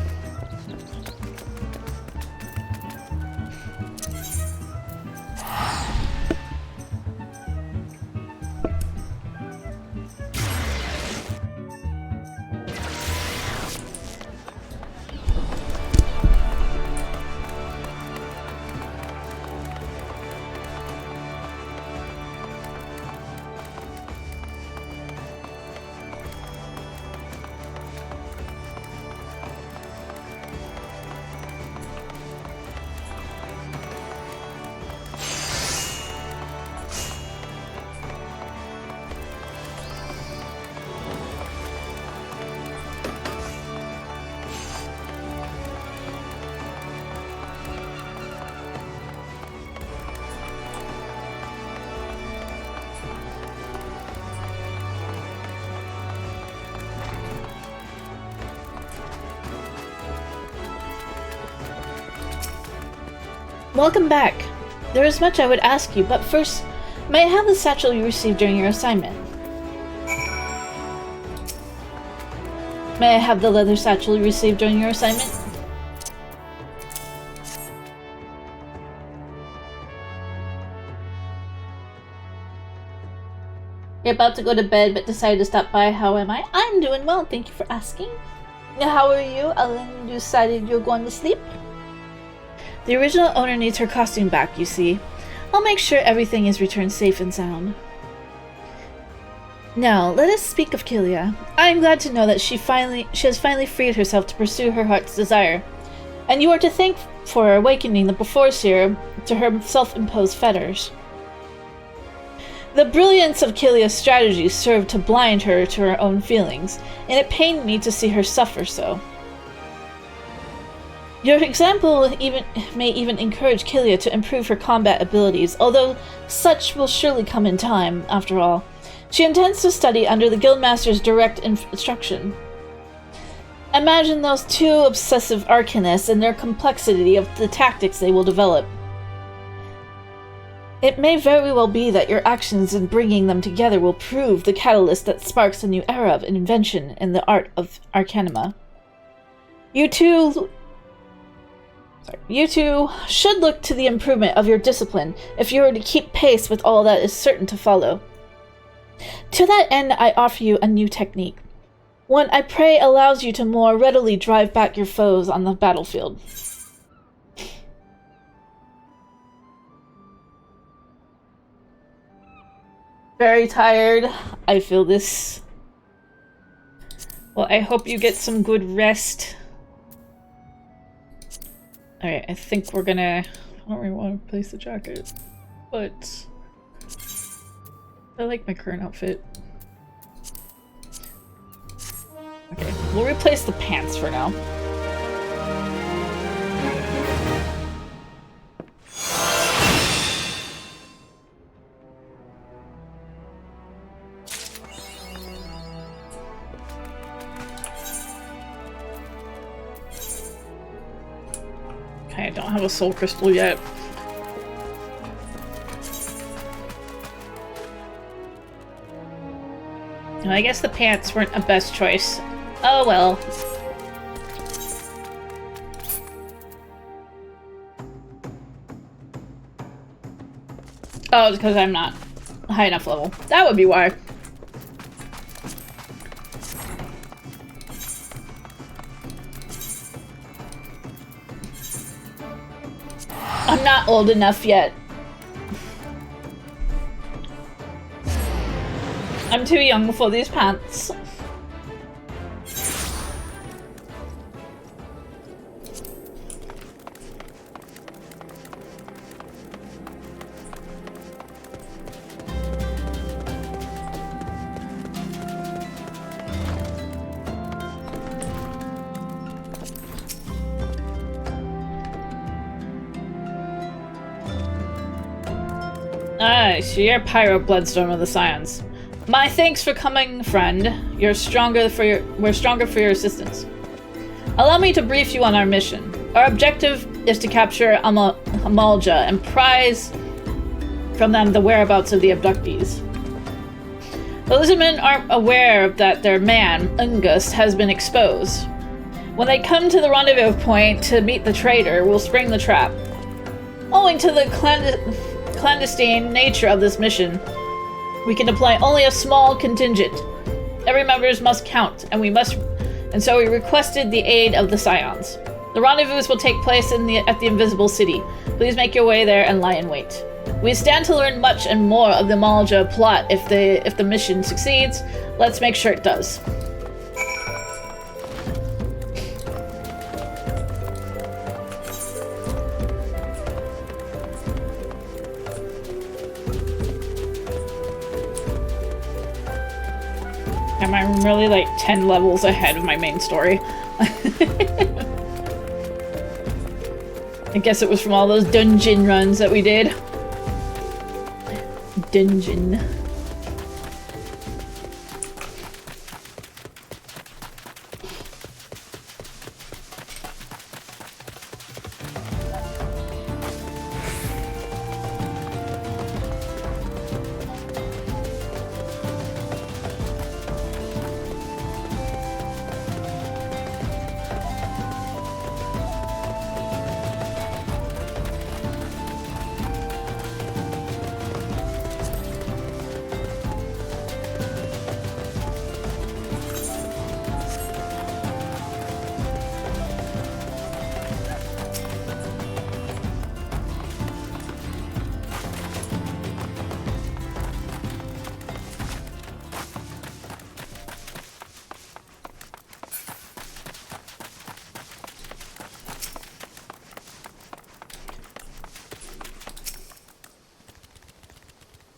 Welcome back. There is much I would ask you, but first, may I have the satchel you received during your assignment? May I have the leather satchel you received during your assignment? You're about to go to bed, but decided to stop by. How am I? I'm doing well, thank you for asking. How are you? Alan, you decided you're going to sleep? The original owner needs her costume back, you see. I'll make sure everything is returned safe and sound. Now, let us speak of Keelie. I am glad to know that she has finally freed herself to pursue her heart's desire. And you are to thank for awakening the Beforeseer to her self-imposed fetters. The brilliance of Keelie's strategy served to blind her to her own feelings, and it pained me to see her suffer so. Your example may even encourage Keelie to improve her combat abilities, although such will surely come in time, after all. She intends to study under the Guildmaster's direct instruction. Imagine those two obsessive arcanists and their complexity of the tactics they will develop. It may very well be that your actions in bringing them together will prove the catalyst that sparks a new era of invention in the art of Arcanima. You two should look to the improvement of your discipline if you are to keep pace with all that is certain to follow. To that end, I offer you a new technique. One I pray allows you to more readily drive back your foes on the battlefield. Very tired. I feel this. Well, I hope you get some good rest. Alright, I think we're gonna... I don't really want to replace the jacket, but... I like my current outfit. Okay, we'll replace the pants for now. Okay, I don't have a soul crystal yet. And I guess the pants weren't a best choice. Oh well. Oh, it's because I'm not high enough level. That would be why. I'm not old enough yet. I'm too young for these pants. So you're Pyro Bloodstorm of the Scions. My thanks for coming, friend. We're stronger for your assistance. Allow me to brief you on our mission. Our objective is to capture Amalja and prize from them the whereabouts of the abductees. The lizardmen aren't aware that their man, Ungus, has been exposed. When they come to the rendezvous point to meet the traitor, we'll spring the trap. Owing to the clandestine nature of this mission, we can deploy only a small contingent. Every member must count, and so we requested the aid of the Scions. The rendezvous will take place at the Invisible City. Please make your way there and lie in wait. We stand to learn much and more of the Malja plot if the mission succeeds. Let's make sure it does. I'm really like 10 levels ahead of my main story. I guess it was from all those dungeon runs that we did. Dungeon.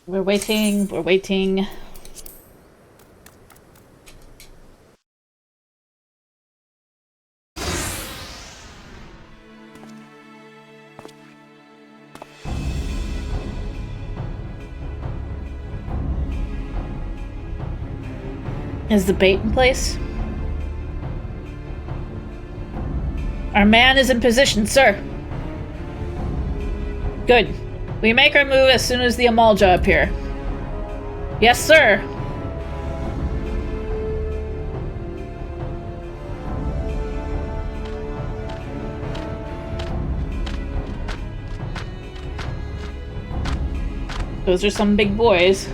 We're waiting, we're waiting. Is the bait in place? Our man is in position, sir. Good. We make our move as soon as the Amalja appear. Yes, sir. Those are some big boys.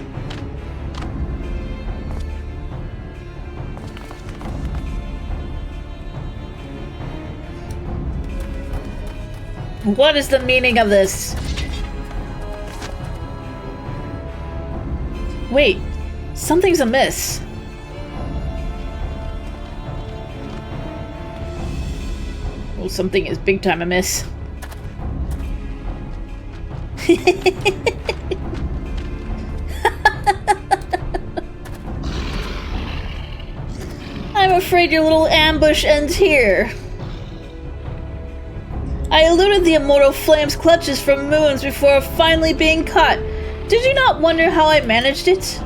What is the meaning of this? Wait, something's amiss. Well, something is big time amiss. I'm afraid your little ambush ends here. I eluded the immortal flame's clutches from moons before finally being caught. Did you not wonder how I managed it?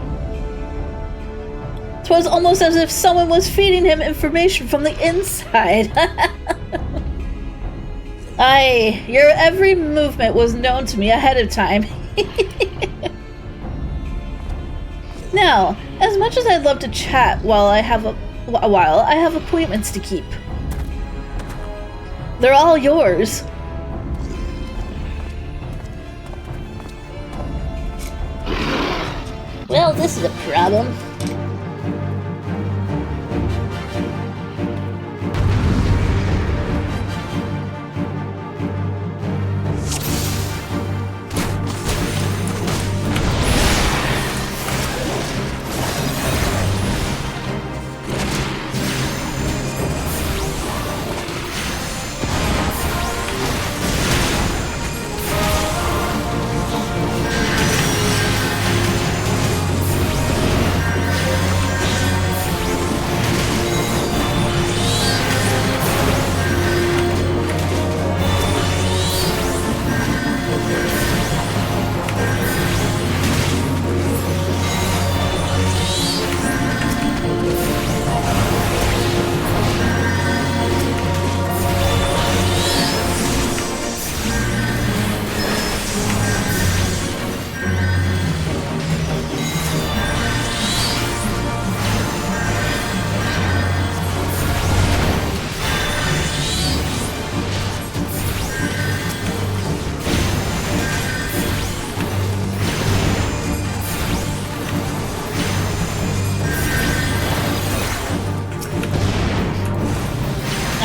'Twas almost as if someone was feeding him information from the inside. Aye, your every movement was known to me ahead of time. Now, as much as I'd love to chat while I have appointments to keep. They're all yours. Well, this is a problem.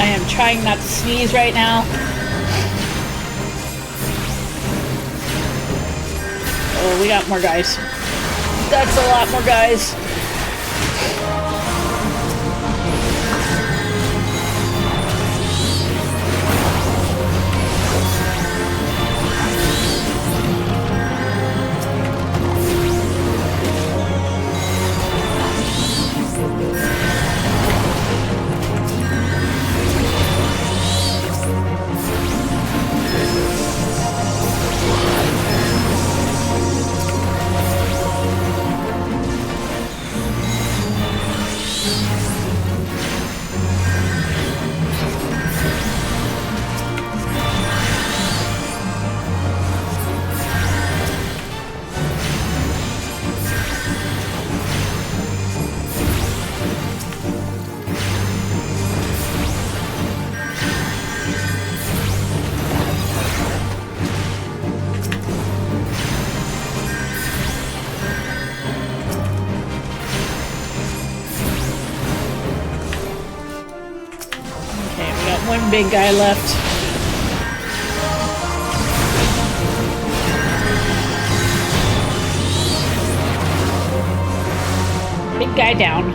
I am trying not to sneeze right now. Oh, we got more guys. That's a lot more guys. One big guy left. Big guy down.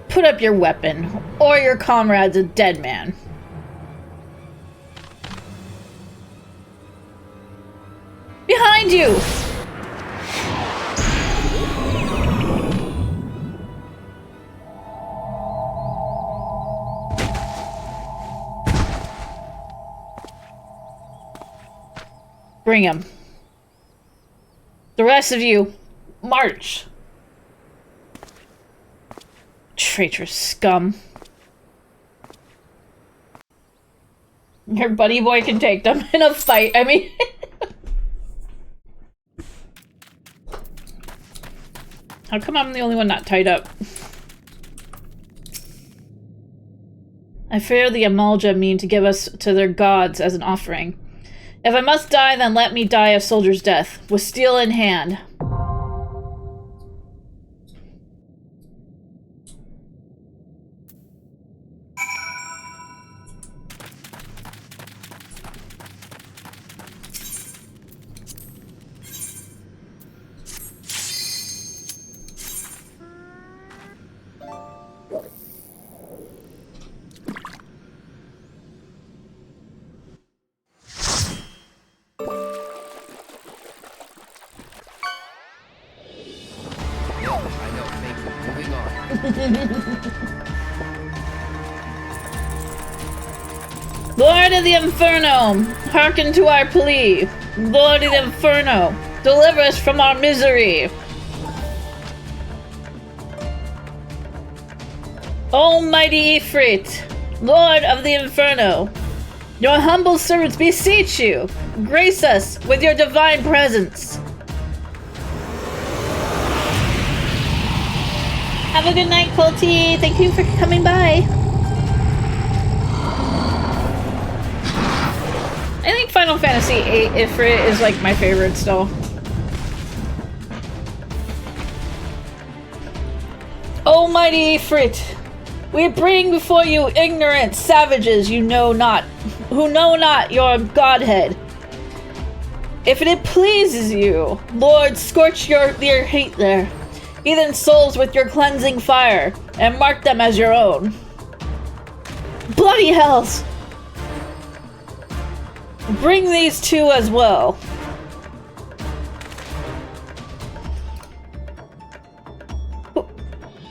Put up your weapon, or your comrade's a dead man. Behind you! Bring him. The rest of you, march! Traitorous scum. Your buddy boy can take them in a fight, I mean... How come I'm the only one not tied up? I fear the Amalja mean to give us to their gods as an offering. If I must die, then let me die a soldier's death, with steel in hand. Lord of the Inferno, hearken to our plea. Lord of the Inferno, deliver us from our misery. Almighty Ifrit, Lord of the Inferno, your humble servants beseech you, grace us with your divine presence. Have a good night, Colty. Thank you for coming by. I think Final Fantasy VIII Ifrit is like my favorite still. Almighty Ifrit, we bring before you ignorant savages who know not your godhead. If it pleases you, Lord, scorch their hate there. Heathen souls with your cleansing fire, and mark them as your own. Bloody hells! Bring these two as well.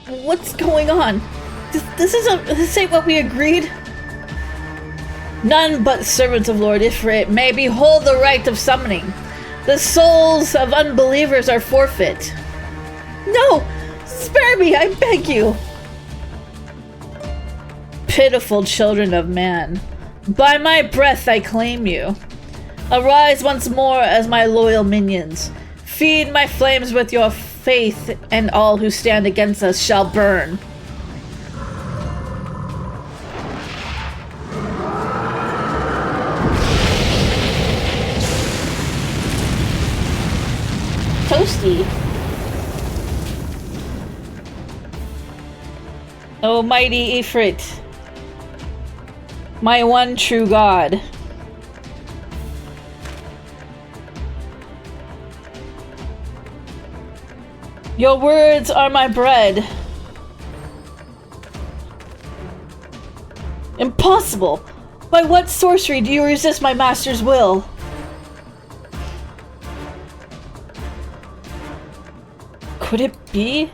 What's going on? This ain't what we agreed? None but servants of Lord Ifrit may behold the right of summoning. The souls of unbelievers are forfeit. No! Spare me, I beg you! Pitiful children of man, by my breath I claim you. Arise once more as my loyal minions. Feed my flames with your faith, and all who stand against us shall burn. Toasty. O mighty Ifrit, my one true God. Your words are my bread. Impossible! By what sorcery do you resist my master's will? Could it be?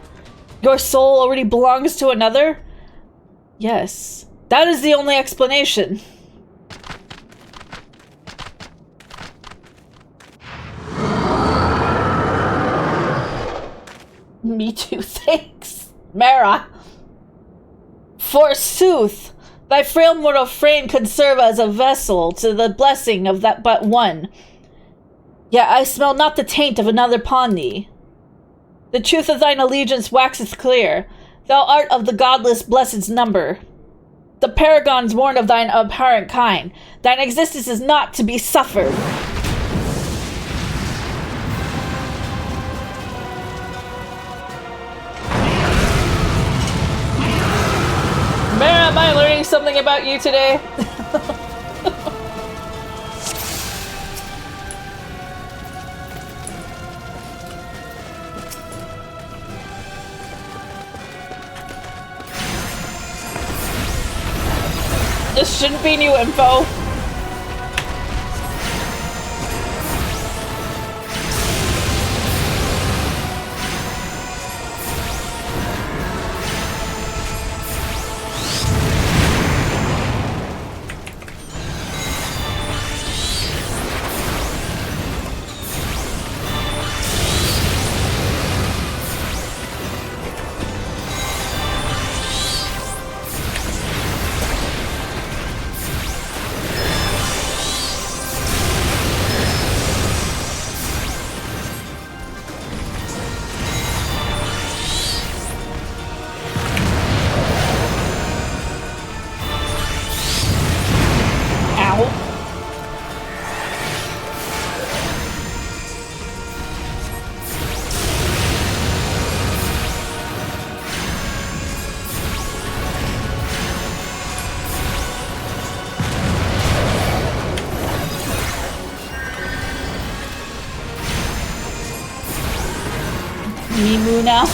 Your soul already belongs to another? Yes. That is the only explanation. Me too, thanks. Mara. Forsooth, thy frail mortal frame could serve as a vessel to the blessing of that but one. Yet I smell not the taint of another upon thee. The truth of thine allegiance waxeth clear. Thou art of the godless blessed's number. The paragons warn of thine abhorrent kind. Thine existence is not to be suffered. Mara, am I learning something about you today? This shouldn't be new info. Mimu now.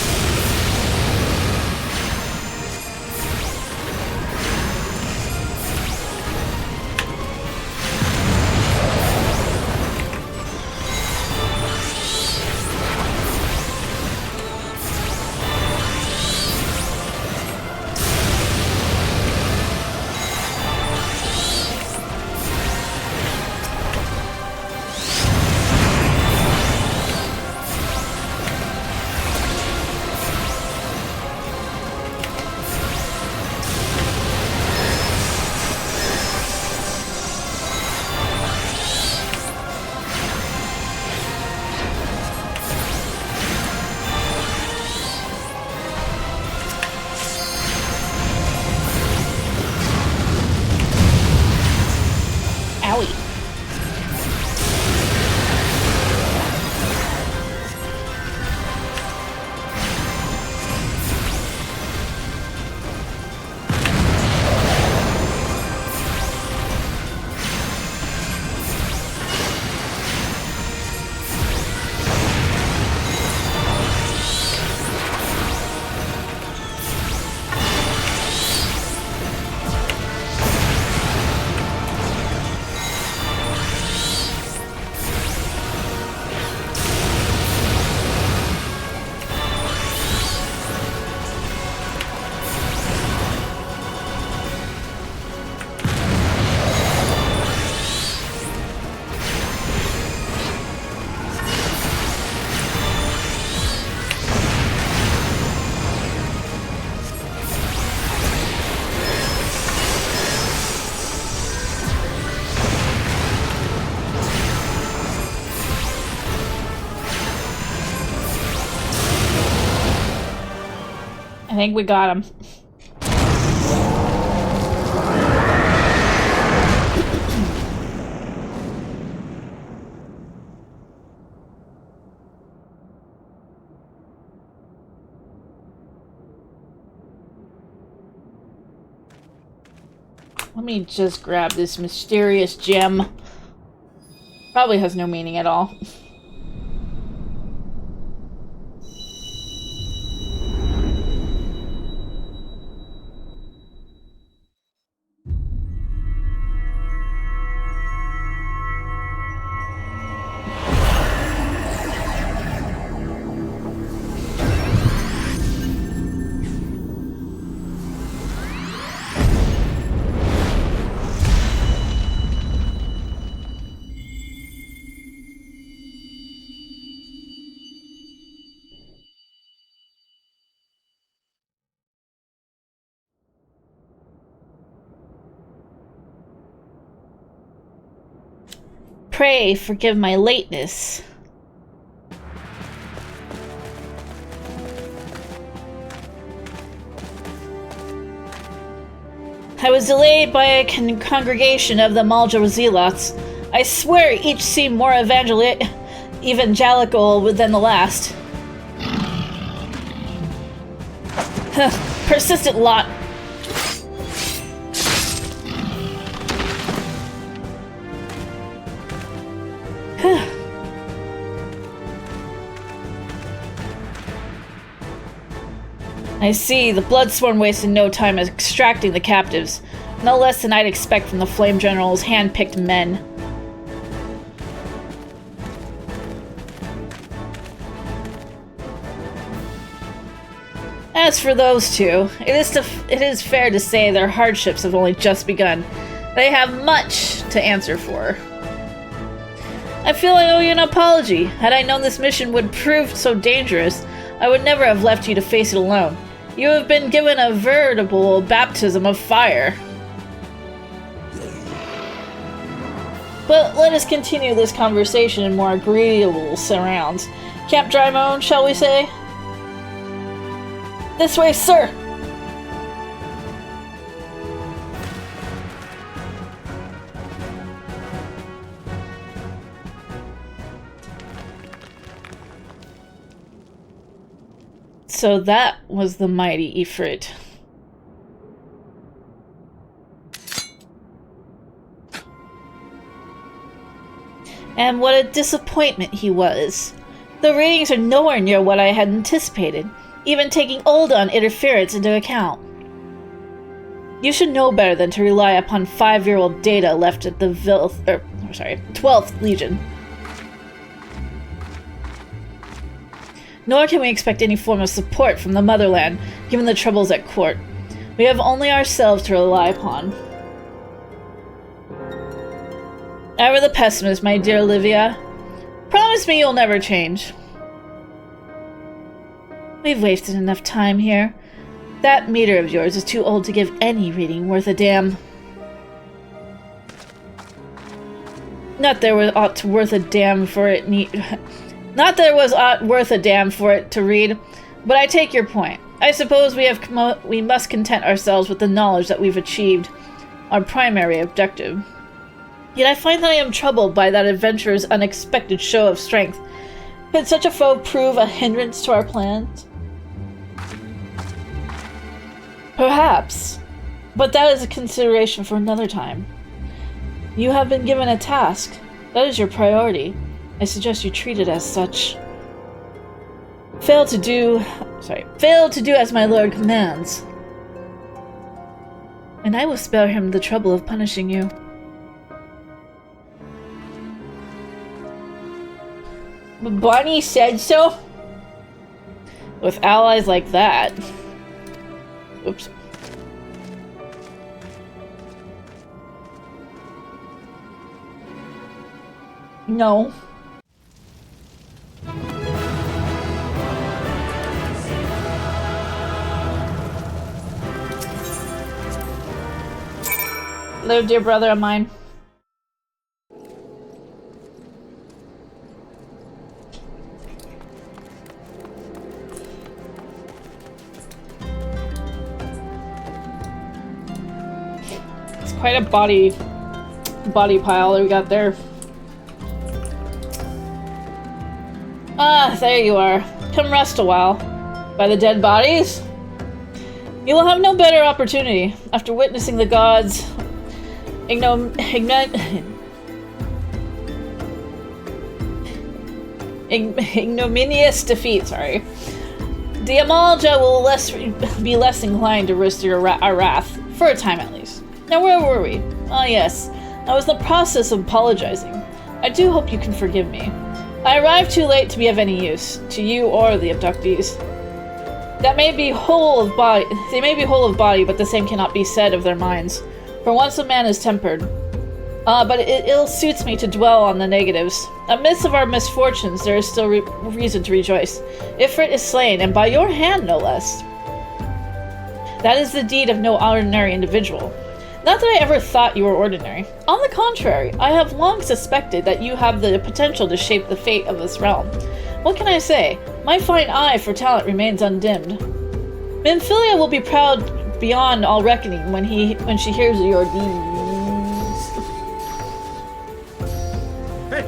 I think we got him. Let me just grab this mysterious gem. Probably has no meaning at all. Pray forgive my lateness. I was delayed by a congregation of the Malja Zealots. I swear each seemed more evangelical than the last. Persistent lot. I see. The Bloodsworn wasted no time extracting the captives. No less than I'd expect from the Flame General's hand-picked men. As for those two, it is fair to say their hardships have only just begun. They have much to answer for. I feel I owe you an apology. Had I known this mission would prove so dangerous, I would never have left you to face it alone. You have been given a veritable baptism of fire. But let us continue this conversation in more agreeable surrounds. Camp Drymone, shall we say? This way, sir! So that was the mighty Ifrit. And what a disappointment he was. The readings are nowhere near what I had anticipated, even taking Oldon interference into account. You should know better than to rely upon 5-year-old data left at the 12th Legion. Nor can we expect any form of support from the motherland, given the troubles at court. We have only ourselves to rely upon. Ever the pessimist, my dear Olivia. Promise me you'll never change. We've wasted enough time here. That meter of yours is too old to give any reading worth a damn. Not there was aught worth a damn for it Not that there was aught worth a damn for it to read, but I take your point. I suppose we must content ourselves with the knowledge that we've achieved our primary objective. Yet I find that I am troubled by that adventurer's unexpected show of strength. Could such a foe prove a hindrance to our plans? Perhaps, but that is a consideration for another time. You have been given a task. That is your priority. I suggest you treat it as such. Fail to do as my lord commands, and I will spare him the trouble of punishing you. But Bonnie said so? With allies like that. Oops. No. Hello, dear brother of mine. It's quite a body pile that we got there. Ah, there you are. Come rest a while. By the dead bodies? You will have no better opportunity. After witnessing the gods ignominious defeat, sorry. The Amalja will be less inclined to risk our wrath, for a time at least. Now where were we? Ah yes, I was in the process of apologizing. I do hope you can forgive me. I arrived too late to be of any use, to you or the abductees. They may be whole of body, but the same cannot be said of their minds. For once a man is tempered. But it ill suits me to dwell on the negatives. Amidst of our misfortunes, there is still reason to rejoice. Ifrit is slain, and by your hand, no less. That is the deed of no ordinary individual. Not that I ever thought you were ordinary. On the contrary, I have long suspected that you have the potential to shape the fate of this realm. What can I say? My fine eye for talent remains undimmed. Minfilia will be proud beyond all reckoning when she hears of your deeds. Hey,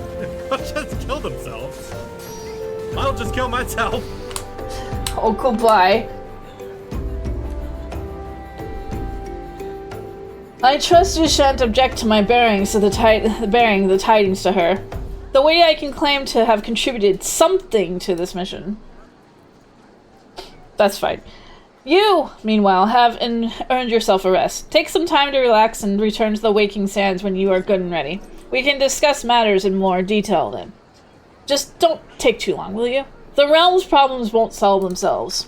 they'll just kill themselves. I'll just kill myself. Oh, goodbye. I trust you shan't object to my bearing the tidings to her. The way I can claim to have contributed something to this mission. That's fine. You, meanwhile, have earned yourself a rest. Take some time to relax and return to the waking sands when you are good and ready. We can discuss matters in more detail then. Just don't take too long, will you? The realm's problems won't solve themselves.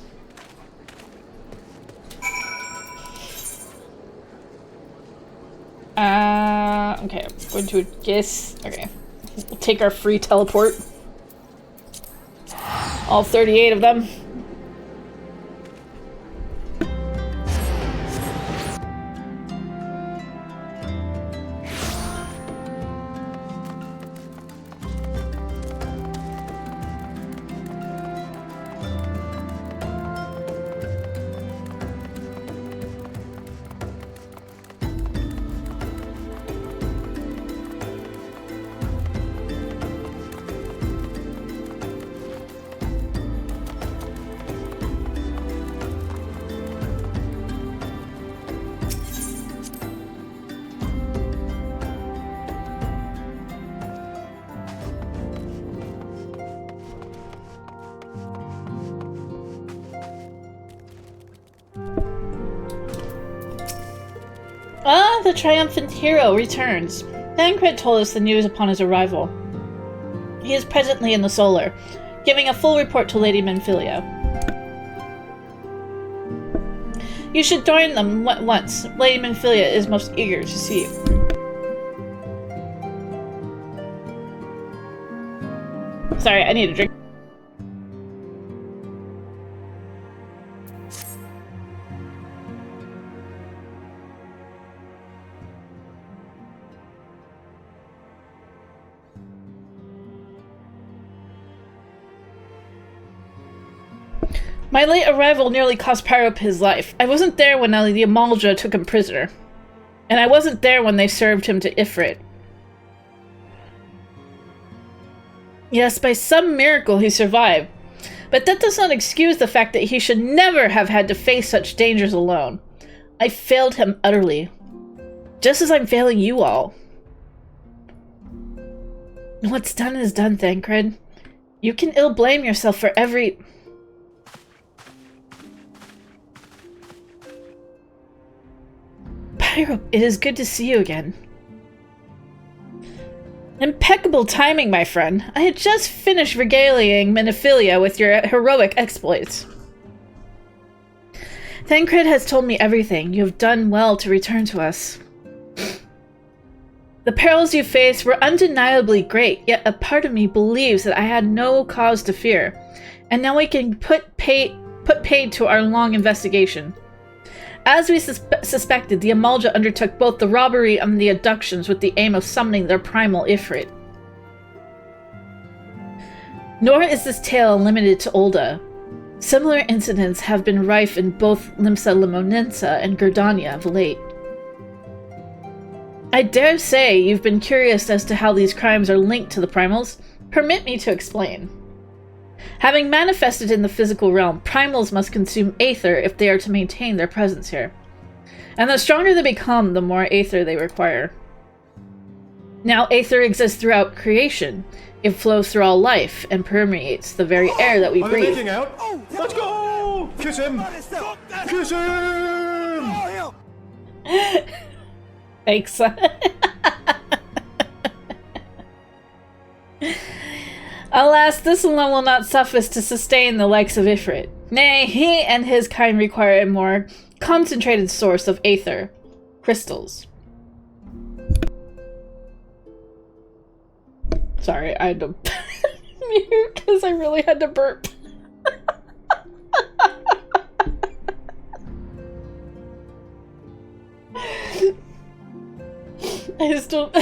Okay, I'm going to guess. Okay. We'll take our free teleport. All 38 of them. Ah, the triumphant hero returns. Thancred told us the news upon his arrival. He is presently in the Solar, giving a full report to Lady Minfilia. You should join them once. Lady Minfilia is most eager to see you. Sorry, I need a drink. My late arrival nearly cost Pyrope his life. I wasn't there when the Amalja took him prisoner. And I wasn't there when they served him to Ifrit. Yes, by some miracle he survived. But that does not excuse the fact that he should never have had to face such dangers alone. I failed him utterly. Just as I'm failing you all. What's done is done, Thancred. You can ill blame yourself for every... Pyrope, it is good to see you again. Impeccable timing, my friend. I had just finished regaling Minfilia with your heroic exploits. Thancred has told me everything. You have done well to return to us. The perils you faced were undeniably great, yet a part of me believes that I had no cause to fear. And now we can put paid to our long investigation. As we suspected, the Amalja undertook both the robbery and the abductions with the aim of summoning their primal Ifrit. Nor is this tale limited to Ul'dah. Similar incidents have been rife in both Limsa Limonensa and Gerdania of late. I dare say you've been curious as to how these crimes are linked to the primals. Permit me to explain. Having manifested in the physical realm, primals must consume aether if they are to maintain their presence here. And the stronger they become, the more aether they require. Now, aether exists throughout creation. It flows through all life and permeates the very air that we Are they breathe. making out? Let's go! Kiss him! Kiss him! Thanks. Alas, this alone will not suffice to sustain the likes of Ifrit. Nay, he and his kind require a more concentrated source of aether. Crystals. Sorry, I had to mute because I really had to burp. I just don't...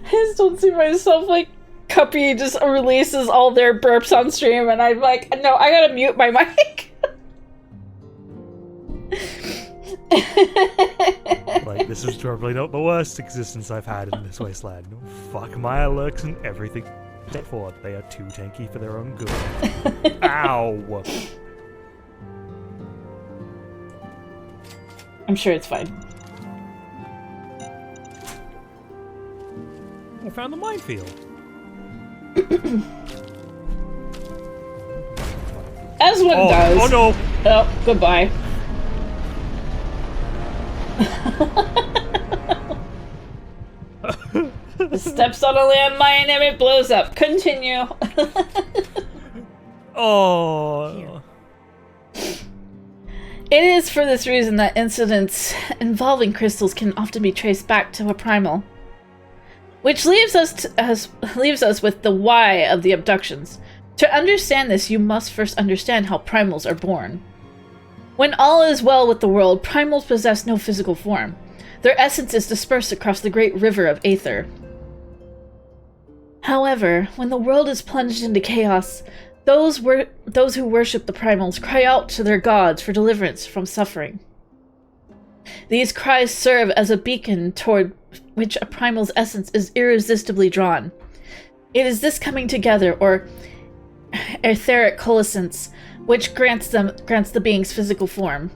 I just don't see myself like Cuppy just releases all their burps on stream and I'm like, no, I gotta mute my mic. Like, this is probably not the worst existence I've had in this wasteland. Fuck my alerts and everything. Therefore, they are too tanky for their own good. Ow! I'm sure it's fine. I found the minefield. As one does. Oh no! Oh, goodbye. It steps on a landmine and it blows up. Continue. Oh. It is for this reason that incidents involving crystals can often be traced back to a primal. Which leaves us with the why of the abductions. To understand this, you must first understand how primals are born. When all is well with the world, primals possess no physical form. Their essence is dispersed across the great river of aether. However, when the world is plunged into chaos, those who worship the primals cry out to their gods for deliverance from suffering. These cries serve as a beacon toward which a primal's essence is irresistibly drawn. It is this coming together, or etheric coalescence, which grants the being's physical form.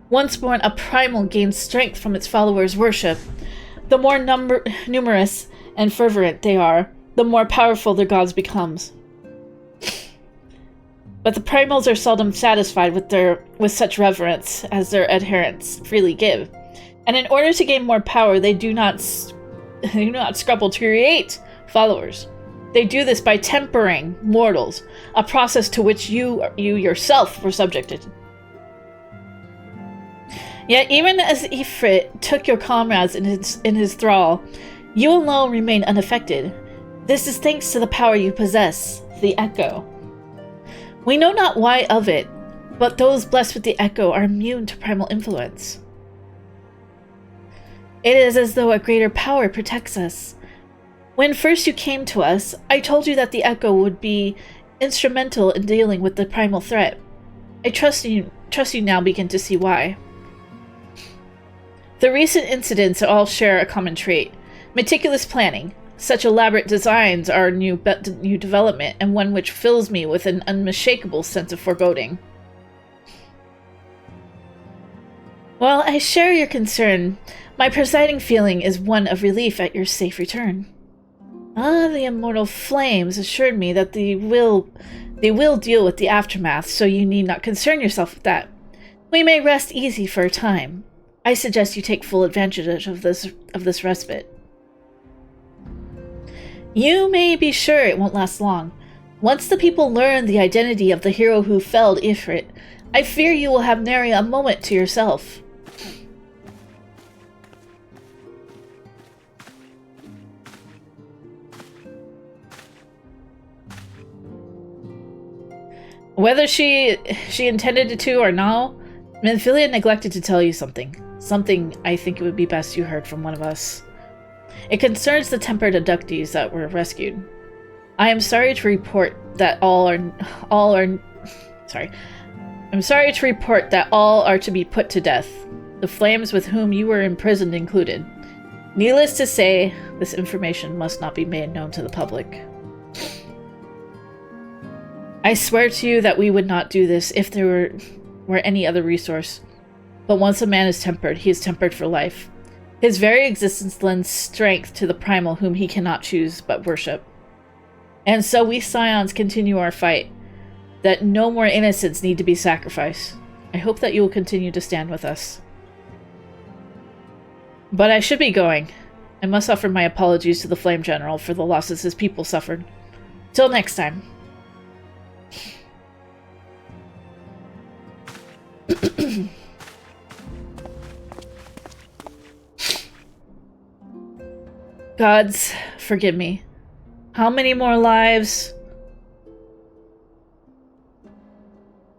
Once born, a primal gains strength from its followers' worship. The more numerous and fervent they are, the more powerful their gods becomes. But the primals are seldom satisfied with such reverence as their adherents freely give. And in order to gain more power, they do not scruple to create followers. They do this by tempering mortals, a process to which you yourself were subjected. Yet even as Ifrit took your comrades in his thrall, you alone remain unaffected. This is thanks to the power you possess, the Echo. We know not why of it, but those blessed with the Echo are immune to primal influence. It is as though a greater power protects us. When first you came to us, I told you that the Echo would be instrumental in dealing with the primal threat. I trust you now begin to see why. The recent incidents all share a common trait: meticulous planning. Such elaborate designs are a new development, and one which fills me with an unmistakable sense of foreboding. While I share your concern, my presiding feeling is one of relief at your safe return. The immortal flames assured me that they will deal with the aftermath, so you need not concern yourself with that. We may rest easy for a time. I suggest you take full advantage of this respite. You may be sure it won't last long. Once the people learn the identity of the hero who felled Ifrit, I fear you will have nary a moment to yourself. Whether she intended to or no, Minfilia neglected to tell you something. Something I think it would be best you heard from one of us. It concerns the tempered abductees that were rescued. I am sorry to report that all are to be put to death. The flames with whom you were imprisoned included. Needless to say, this information must not be made known to the public. I swear to you that we would not do this if there were any other resource. But once a man is tempered, he is tempered for life. His very existence lends strength to the primal whom he cannot choose but worship. And so we Scions continue our fight, that no more innocents need to be sacrificed. I hope that you will continue to stand with us. But I should be going. I must offer my apologies to the Flame General for the losses his people suffered. Till next time. Gods, forgive me. How many more lives?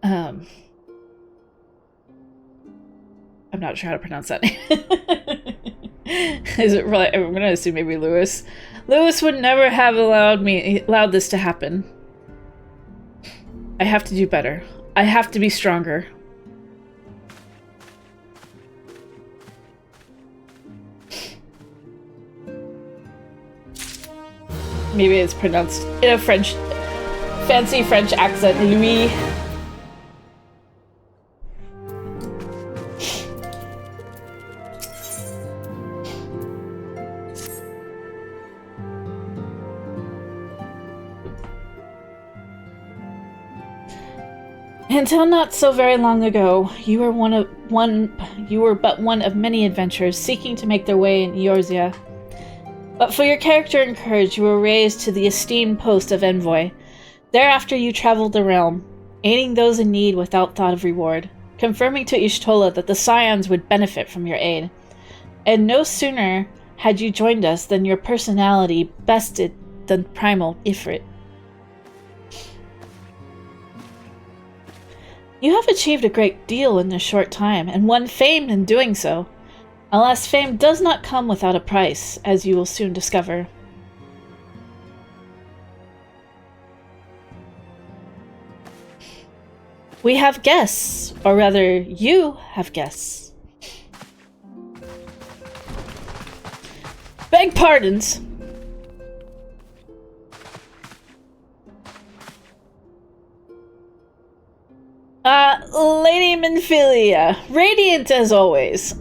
I'm not sure how to pronounce that name. Is it right? I'm gonna assume maybe Lewis. Lewis would never have allowed this to happen. I have to do better. I have to be stronger. Maybe it's pronounced in a fancy French accent, Louis. Until not so very long ago, you were but one of many adventurers seeking to make their way in Eorzea. But for your character and courage, you were raised to the esteemed post of envoy. Thereafter you traveled the realm, aiding those in need without thought of reward, confirming to Y'shtola that the Scions would benefit from your aid. And no sooner had you joined us than your personality bested the primal Ifrit. You have achieved a great deal in this short time, and won fame in doing so. Alas, fame does not come without a price, as you will soon discover. We have guests, or rather, you have guests. Beg pardons. Lady Minfilia, radiant as always.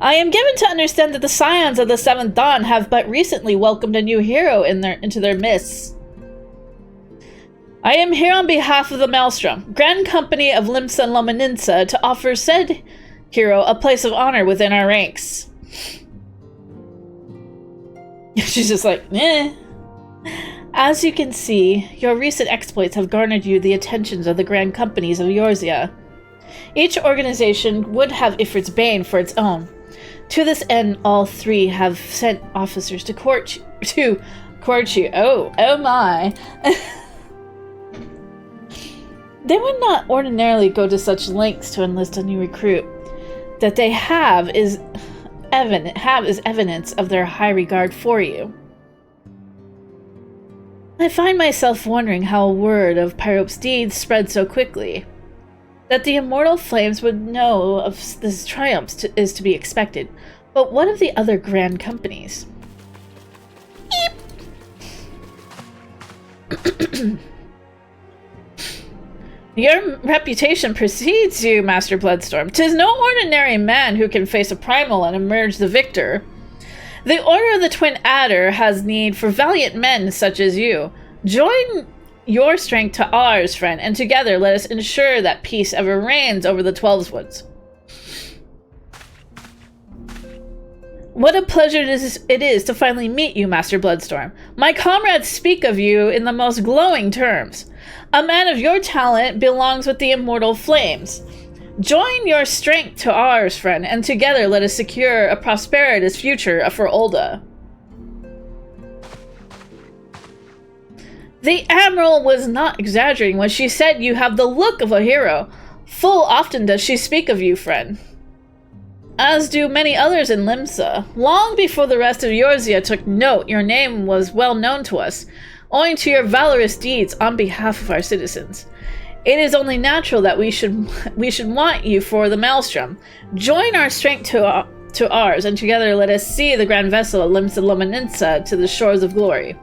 I am given to understand that the Scions of the Seventh Dawn have but recently welcomed a new hero into their midst. I am here on behalf of the Maelstrom, Grand Company of Limsa Lomaninsa, to offer said hero a place of honor within our ranks. She's just like, eh. As you can see, your recent exploits have garnered you the attentions of the Grand Companies of Eorzea. Each organization would have Ifrit's Bane for its own. To this end, all three have sent officers to court you. Oh my. They would not ordinarily go to such lengths to enlist a new recruit. That they have is evidence of their high regard for you. I find myself wondering how word of Pyrope's deeds spread so quickly. That the immortal flames would know of this triumph is to be expected, but what of the other grand companies? Your reputation precedes you, Master Bloodstorm. 'Tis no ordinary man who can face a primal and emerge the victor. The Order of the Twin Adder has need for valiant men such as you. Join your strength to ours, friend, and together let us ensure that peace ever reigns over the Twelveswoods. What a pleasure it is to finally meet you, Master Bloodstorm. My comrades speak of you in the most glowing terms. A man of your talent belongs with the immortal flames. Join your strength to ours, friend, and together let us secure a prosperous future for Ul'dah. The Admiral was not exaggerating when she said you have the look of a hero. Full often does she speak of you, friend. As do many others in Limsa. Long before the rest of Eorzea took note, your name was well known to us, owing to your valorous deeds on behalf of our citizens. It is only natural that we should want you for the Maelstrom. Join our strength to ours, and together let us see the grand vessel of Limsa Lomaninsa to the shores of glory.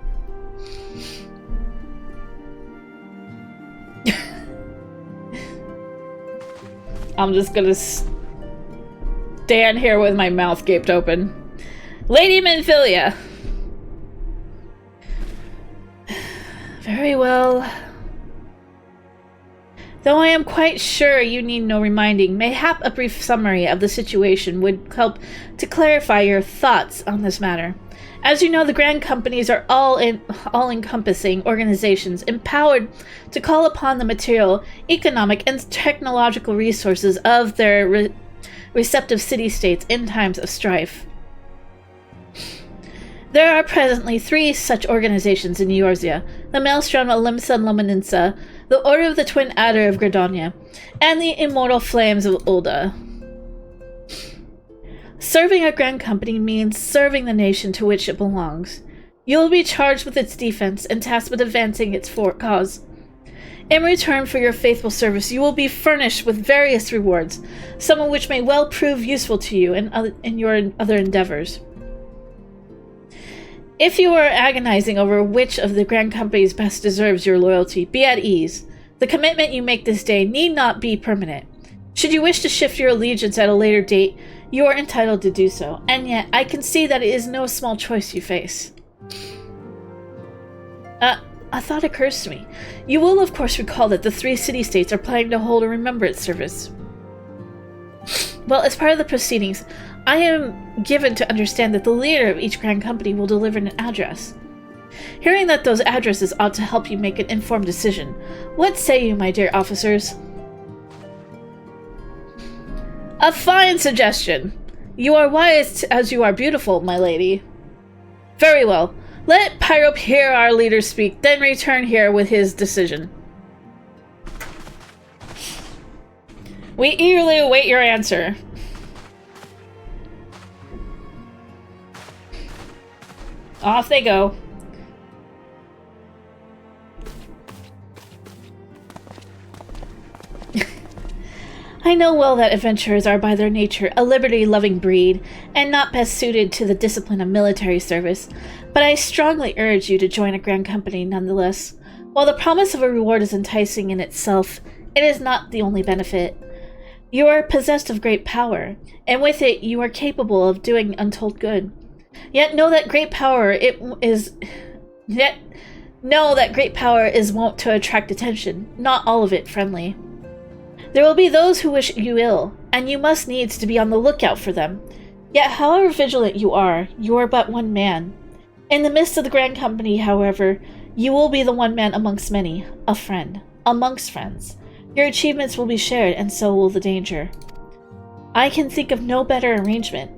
I'm just gonna stand here with my mouth gaped open. Lady Minfilia. Very well. Though I am quite sure you need no reminding, mayhap a brief summary of the situation would help to clarify your thoughts on this matter. As you know, the Grand Companies are all-encompassing organizations empowered to call upon the material, economic, and technological resources of their receptive city-states in times of strife. There are presently 3 such organizations in Eorzea: the Maelstrom Olimsa Lomaninsa, the Order of the Twin Adder of Gradonia, and the Immortal Flames of Ulda. Serving a Grand Company means serving the nation to which it belongs. You will be charged with its defense and tasked with advancing its cause. In return for your faithful service, you will be furnished with various rewards, some of which may well prove useful to you in your other endeavors. If you are agonizing over which of the Grand Companies best deserves your loyalty, be at ease. The commitment you make this day need not be permanent. Should you wish to shift your allegiance at a later date, you are entitled to do so, and yet I can see that it is no small choice you face. A thought occurs to me. You will of course recall that the 3 city-states are planning to hold a remembrance service. Well, as part of the proceedings, I am given to understand that the leader of each Grand Company will deliver an address. Hearing that those addresses ought to help you make an informed decision, what say you, my dear officers? A fine suggestion! You are wise as you are beautiful, my lady. Very well. Let Pyrope hear our leader speak, then return here with his decision. We eagerly await your answer. Off they go. I know well that adventurers are by their nature a liberty-loving breed, and not best suited to the discipline of military service, but I strongly urge you to join a Grand Company nonetheless. While the promise of a reward is enticing in itself, it is not the only benefit. You are possessed of great power, and with it you are capable of doing untold good. Yet know that great power is wont to attract attention, not all of it friendly. There will be those who wish you ill, and you must needs to be on the lookout for them. Yet however vigilant you are but one man. In the midst of the Grand Company, however, you will be the one man amongst many, a friend, amongst friends. Your achievements will be shared, and so will the danger. I can think of no better arrangement.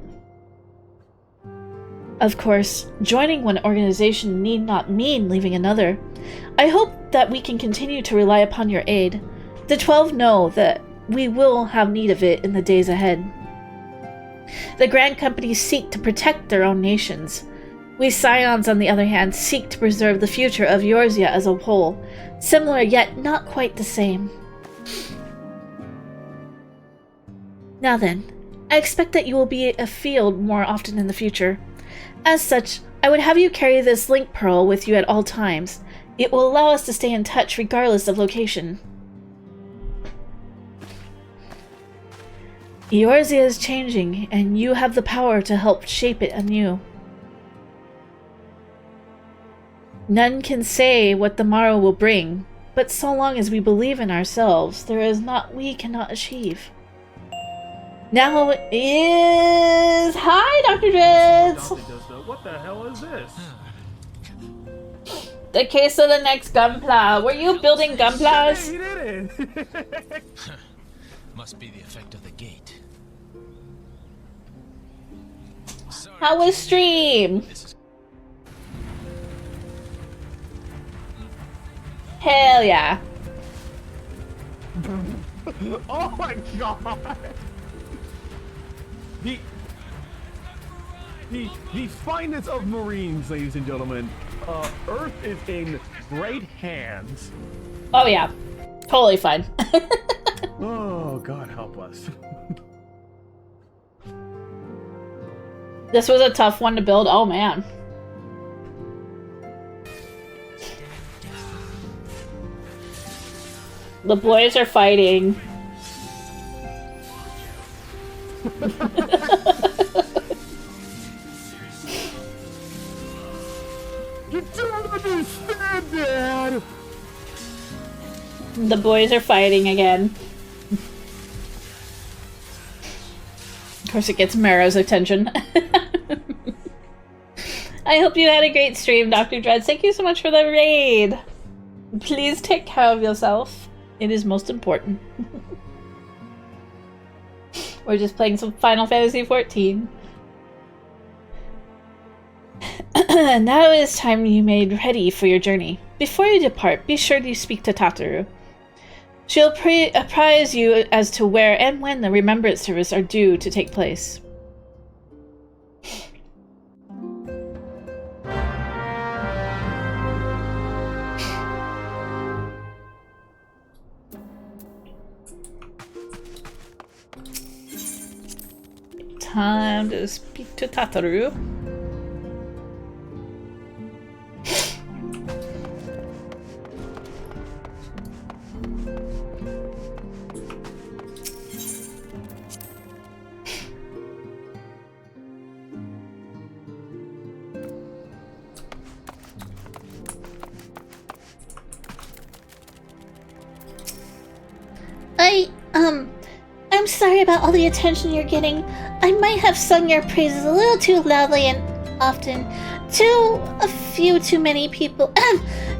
Of course, joining one organization need not mean leaving another. I hope that we can continue to rely upon your aid. The 12 know that we will have need of it in the days ahead. The Grand Companies seek to protect their own nations. We Scions, on the other hand, seek to preserve the future of Eorzea as a whole, similar yet not quite the same. Now then, I expect that you will be afield more often in the future. As such, I would have you carry this link pearl with you at all times. It will allow us to stay in touch regardless of location. Eorzea is changing, and you have the power to help shape it anew. None can say what the morrow will bring, but so long as we believe in ourselves, there is naught we cannot achieve. Now is... Hi, Dr. Dreads! What the hell is this? The case of the next gunpla. Were you building gunplas? He did it! Must be the effect of the gate. How was stream? Hell yeah. Oh my god! The finest of Marines, ladies and gentlemen. Earth is in great hands. Oh yeah. Totally fine. Oh, God help us. This was a tough one to build. Oh man. The boys are fighting. You don't understand, Dad! The boys are fighting again. Of course, it gets Mara's attention. I hope you had a great stream, Dr. Dread. Thank you so much for the raid. Please take care of yourself. It is most important. We're just playing some Final Fantasy XIV. Now it is time you made ready for your journey. Before you depart, be sure to speak to Tataru. She'll apprise you as to where and when the Remembrance Service are due to take place. Time to speak to Tataru. I'm sorry about all the attention you're getting. I might have sung your praises a little too loudly and often to a few too many people.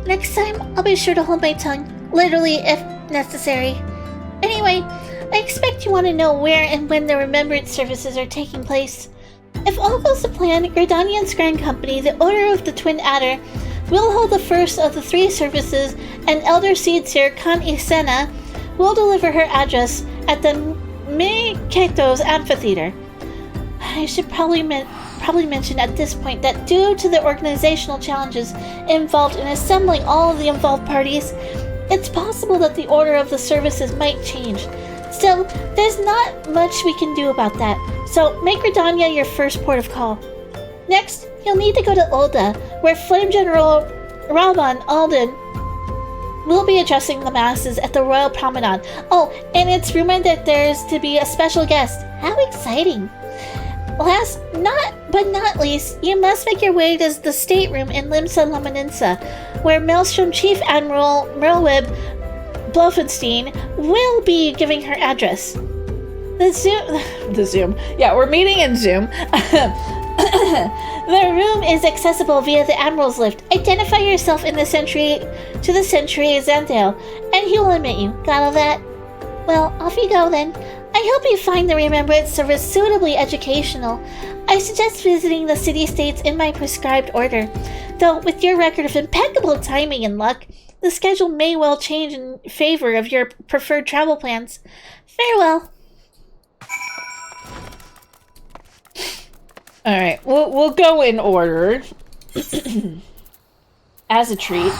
Next time, I'll be sure to hold my tongue, literally if necessary. Anyway, I expect you want to know where and when the Remembrance services are taking place. If all goes to plan, Gridanian's Grand Company, the Order of the Twin Adder, will hold the first of the 3 services, and Elder Seedseer Kan Isena will deliver her address at the Miketo's Amphitheater. I should probably mention at this point that due to the organizational challenges involved in assembling all of the involved parties, it's possible that the order of the services might change. Still, there's not much we can do about that, so make Gridania your first port of call. Next, you'll need to go to Ulda, where Flame General Raman Alden will be addressing the masses at the Royal Promenade. Oh, and it's rumored that there's to be a special guest. How exciting! Last, but not least, you must make your way to the stateroom in Limsa Lomaninsa, where Maelstrom Chief Admiral Merlwib Blofenstein will be giving her address. The Zoom. Yeah, we're meeting in Zoom. The room is accessible via the Admiral's lift. Identify yourself in the Century Xantho, and he will admit you. Got all that? Well, off you go then. I hope you find the Remembrance Service suitably educational. I suggest visiting the city-states in my prescribed order. Though, with your record of impeccable timing and luck, the schedule may well change in favor of your preferred travel plans. Farewell. Alright, we'll go in order. As a treat.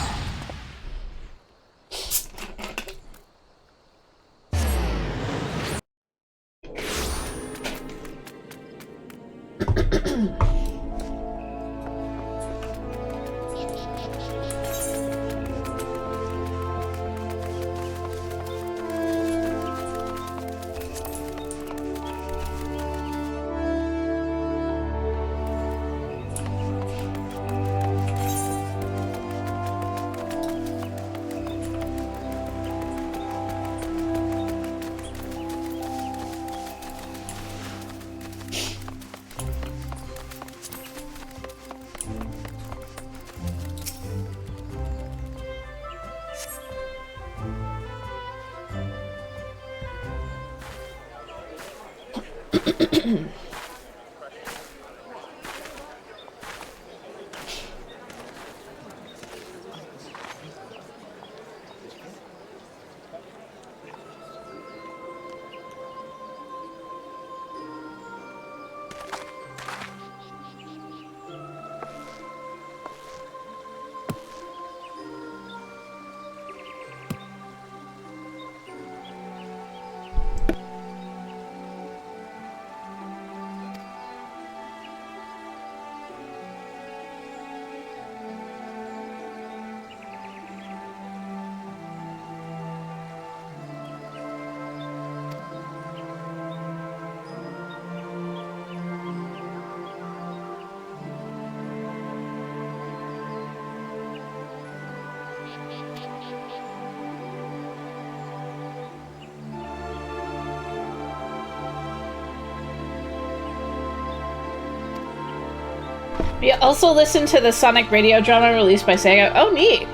We also listened to the Sonic radio drama released by Sega. Oh, neat.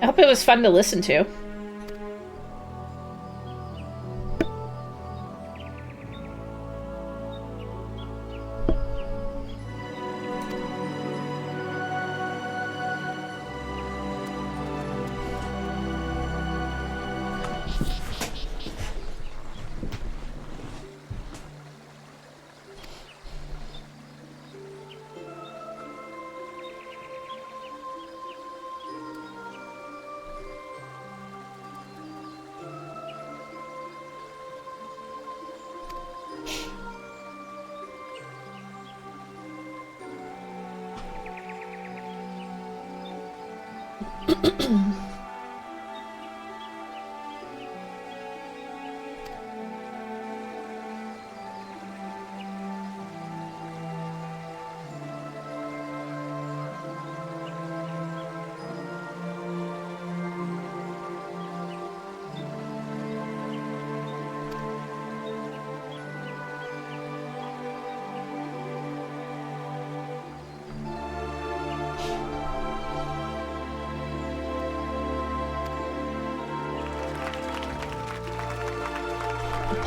I hope it was fun to listen to.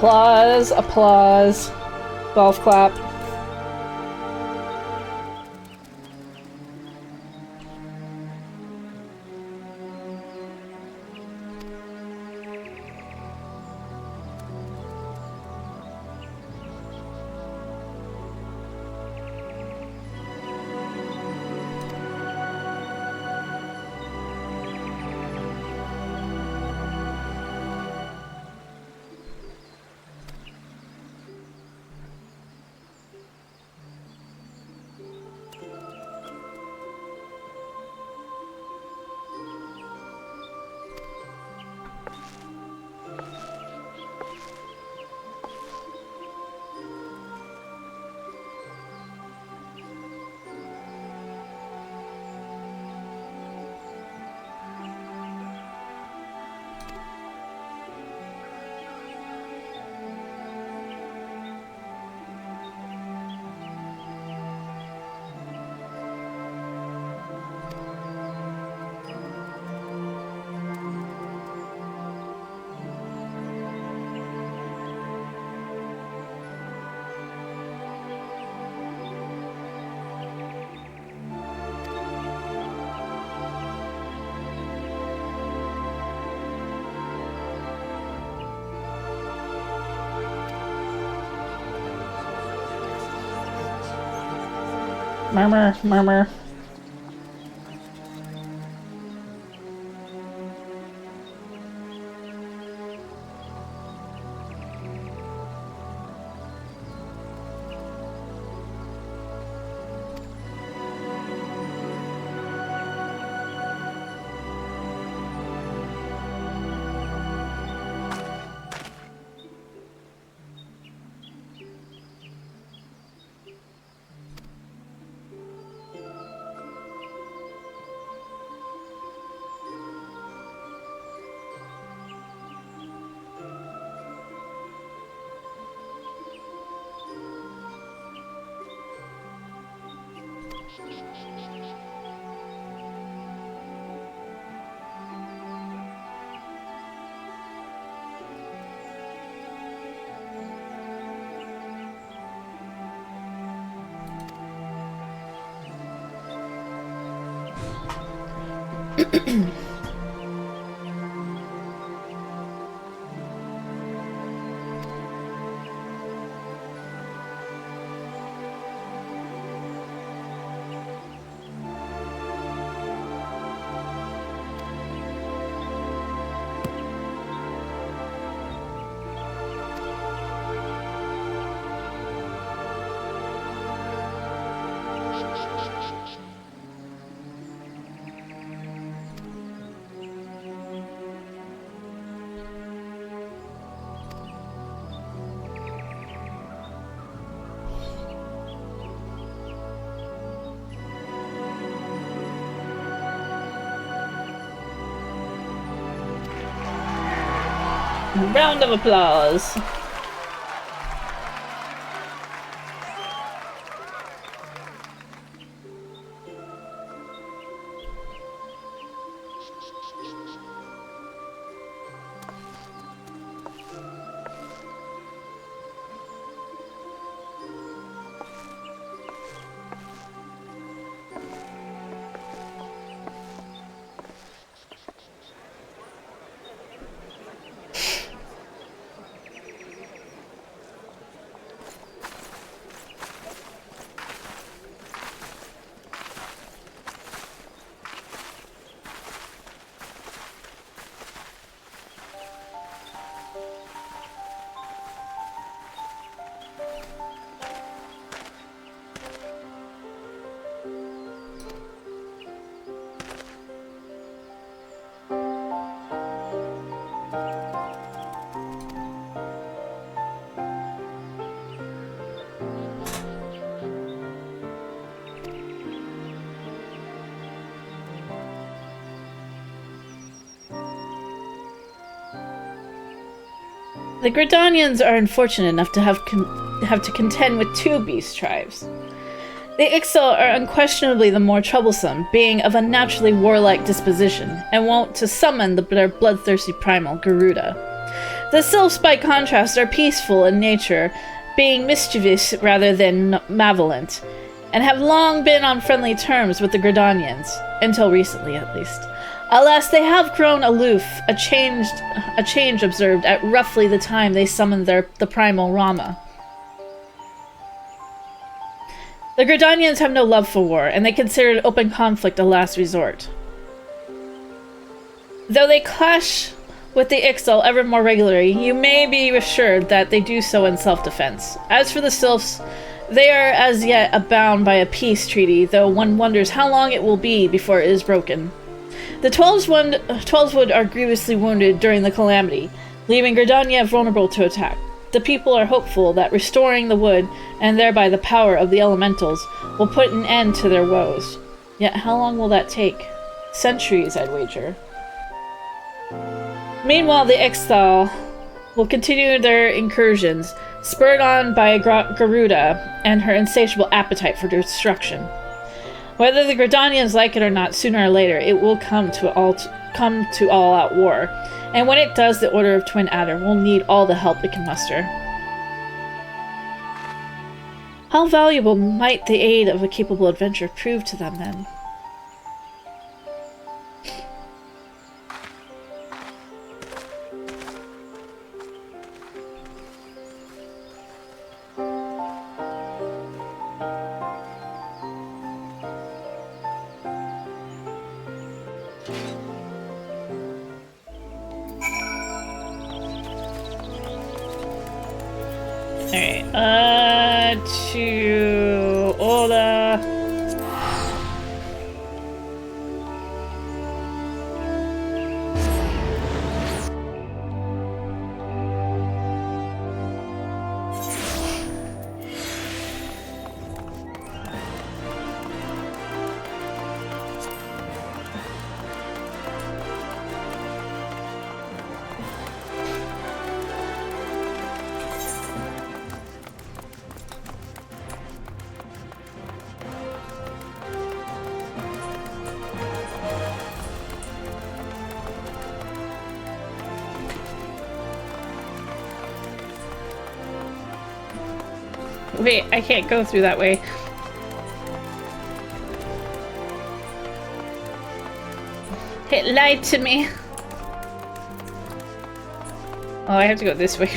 Applause, applause. Golf clap. Murmur, murmur. Round of applause. The Gridanians are unfortunate enough to have to contend with two beast tribes. The Ixal are unquestionably the more troublesome, being of a naturally warlike disposition, and wont to summon their bloodthirsty primal, Garuda. The Sylphs, by contrast, are peaceful in nature, being mischievous rather than malevolent, and have long been on friendly terms with the Gridanians, until recently at least. Alas, they have grown aloof, a change observed at roughly the time they summoned the primal Rama. The Gridanians have no love for war, and they consider open conflict a last resort. Though they clash with the Ixal ever more regularly, you may be assured that they do so in self-defense. As for the Sylphs, they are as yet bound by a peace treaty, though one wonders how long it will be before it is broken. The Twelveswood are grievously wounded during the calamity, leaving Gridania vulnerable to attack. The people are hopeful that restoring the wood, and thereby the power of the elementals, will put an end to their woes. Yet how long will that take? Centuries, I'd wager. Meanwhile, the Ixtal will continue their incursions, spurred on by Garuda and her insatiable appetite for destruction. Whether the Gridanians like it or not, sooner or later, it will come to all-out war, and when it does, the Order of Twin Adder will need all the help it can muster. How valuable might the aid of a capable adventurer prove to them, then? Alright, to Ola. Wait, I can't go through that way. It lied to me. Oh, I have to go this way.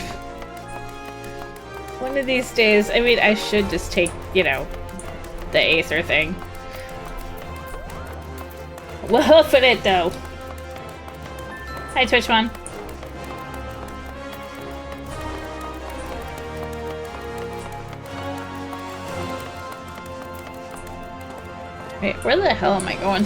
One of these days, I mean, I should just take, you know, the Aether thing. We'll hoof it, though. Hi, Twitchmon. Wait, where the hell am I going?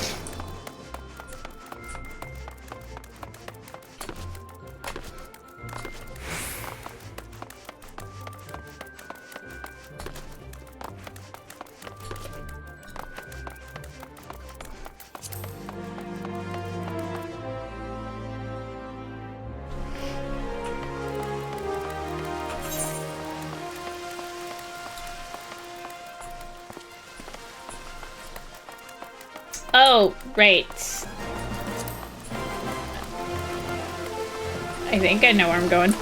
Oh, right. I think I know where I'm going.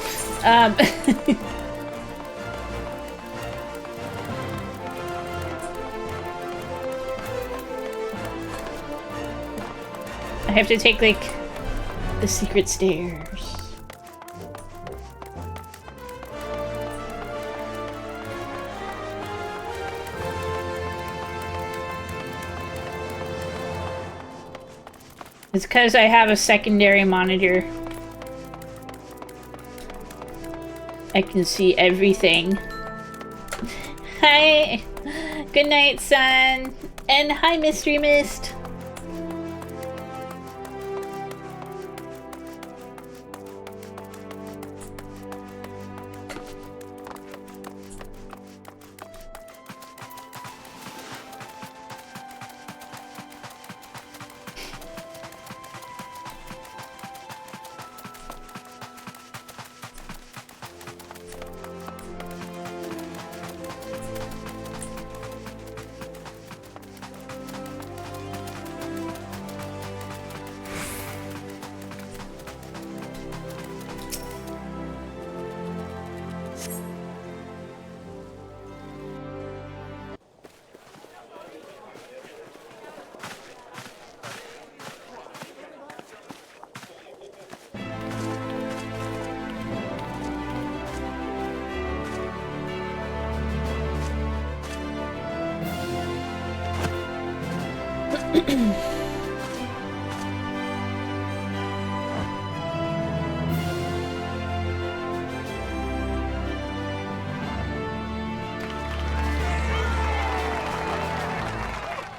I have to take, like, the secret stairs. It's because I have a secondary monitor. I can see everything. Hi! Good night, son! And hi, Mystery Mist!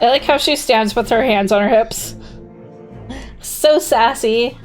I like how she stands with her hands on her hips. So sassy.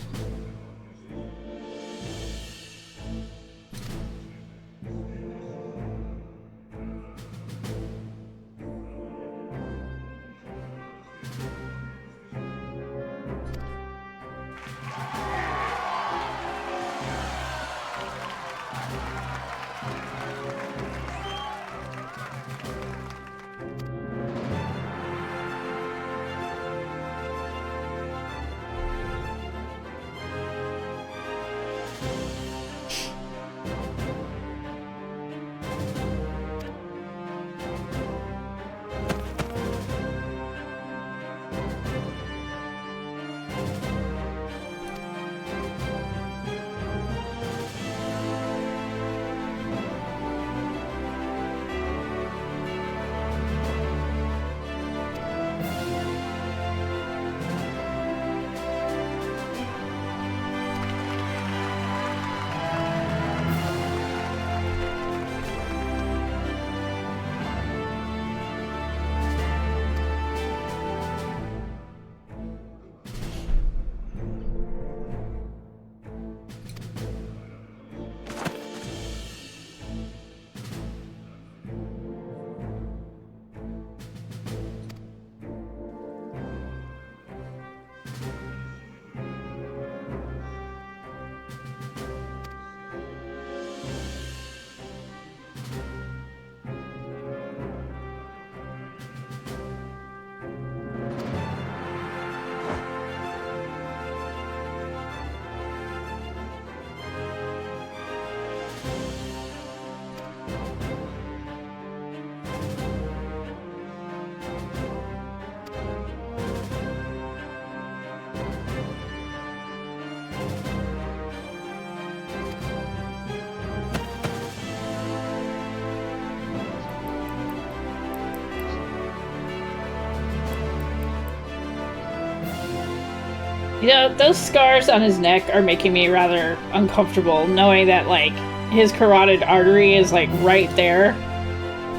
You know, those scars on his neck are making me rather uncomfortable, knowing that, like, his carotid artery is, like, right there,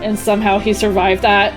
and somehow he survived that.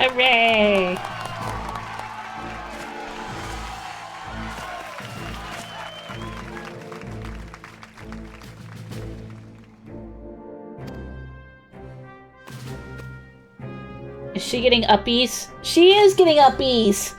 Hooray! Is she getting uppies? She is getting uppies!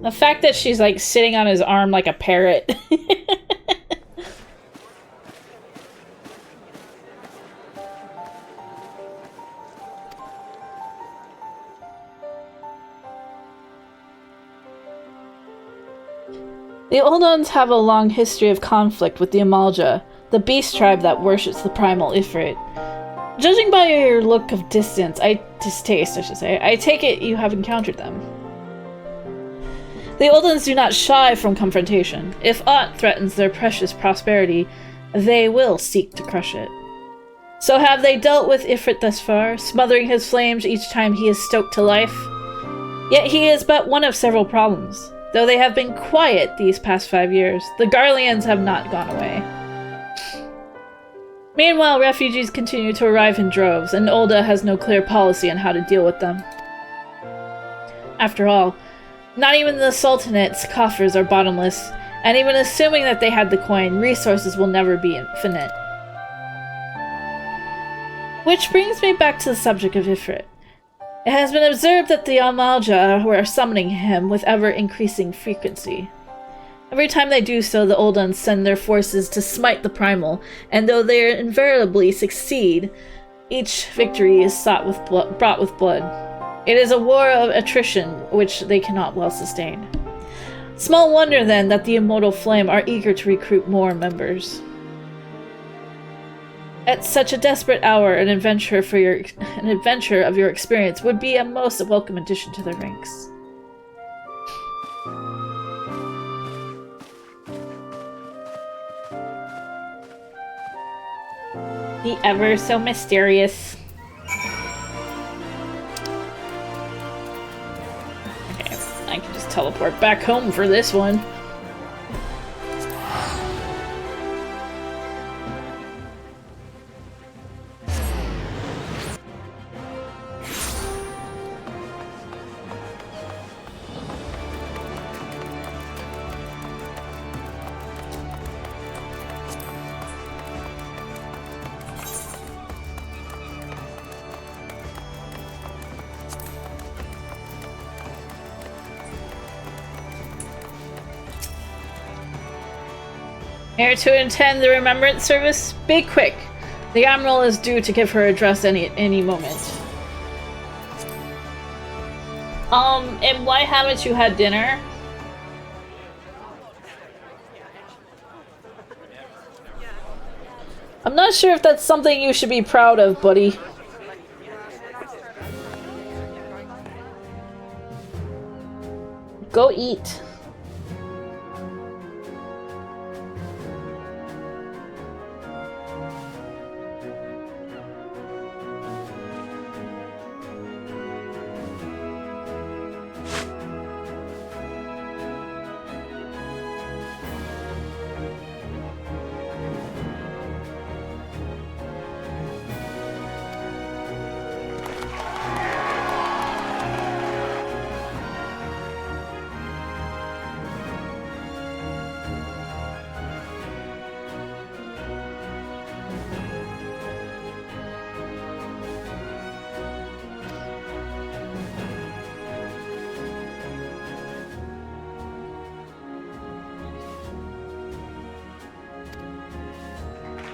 The fact that she's like sitting on his arm like a parrot. The Old Ones have a long history of conflict with the Amalja, the beast tribe that worships the primal Ifrit. Judging by your look of distaste, I take it you have encountered them. The Old Ones do not shy from confrontation. If aught threatens their precious prosperity, they will seek to crush it. So have they dealt with Ifrit thus far, smothering his flames each time he is stoked to life? Yet he is but one of several problems. Though they have been quiet these past 5 years, the Garleans have not gone away. Meanwhile, refugees continue to arrive in droves, and Ul'dah has no clear policy on how to deal with them. After all, not even the Sultanate's coffers are bottomless, and even assuming that they had the coin, resources will never be infinite. Which brings me back to the subject of Ifrit. It has been observed that the Amalja were summoning him with ever-increasing frequency. Every time they do so, the Old Ones send their forces to smite the primal, and though they invariably succeed, each victory is brought with blood. It is a war of attrition which they cannot well sustain. Small wonder, then, that the Immortal Flame are eager to recruit more members. At such a desperate hour, an adventure of your experience would be a most welcome addition to their ranks. The ever so mysterious. Okay, I can just teleport back home for this one. Here to attend the remembrance service? Be quick. The Admiral is due to give her address any moment. And why haven't you had dinner? I'm not sure if that's something you should be proud of, buddy. Go eat.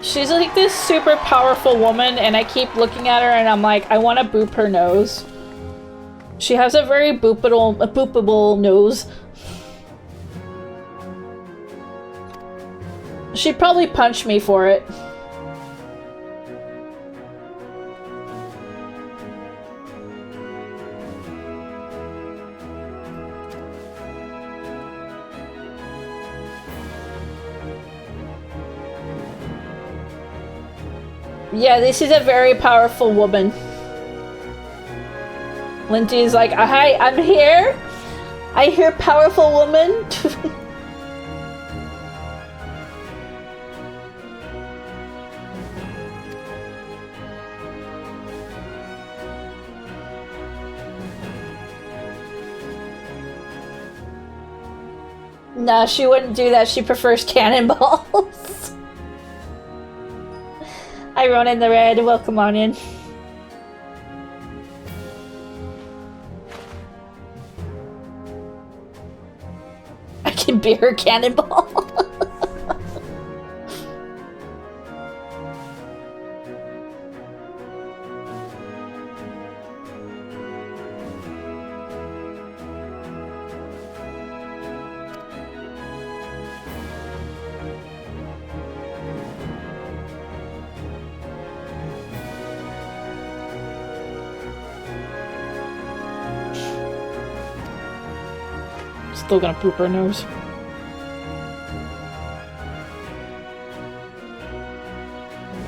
She's like this super powerful woman, and I keep looking at her and I'm like, I want to boop her nose. She has a very boopable nose. She'd probably punch me for it. Yeah, this is a very powerful woman. Lindy's like, hi, I'm here. I hear powerful woman. Nah, she wouldn't do that. She prefers cannonballs. Hi, Ronan the Red. Welcome on in. I can be her cannonball. Still gonna poop her nose.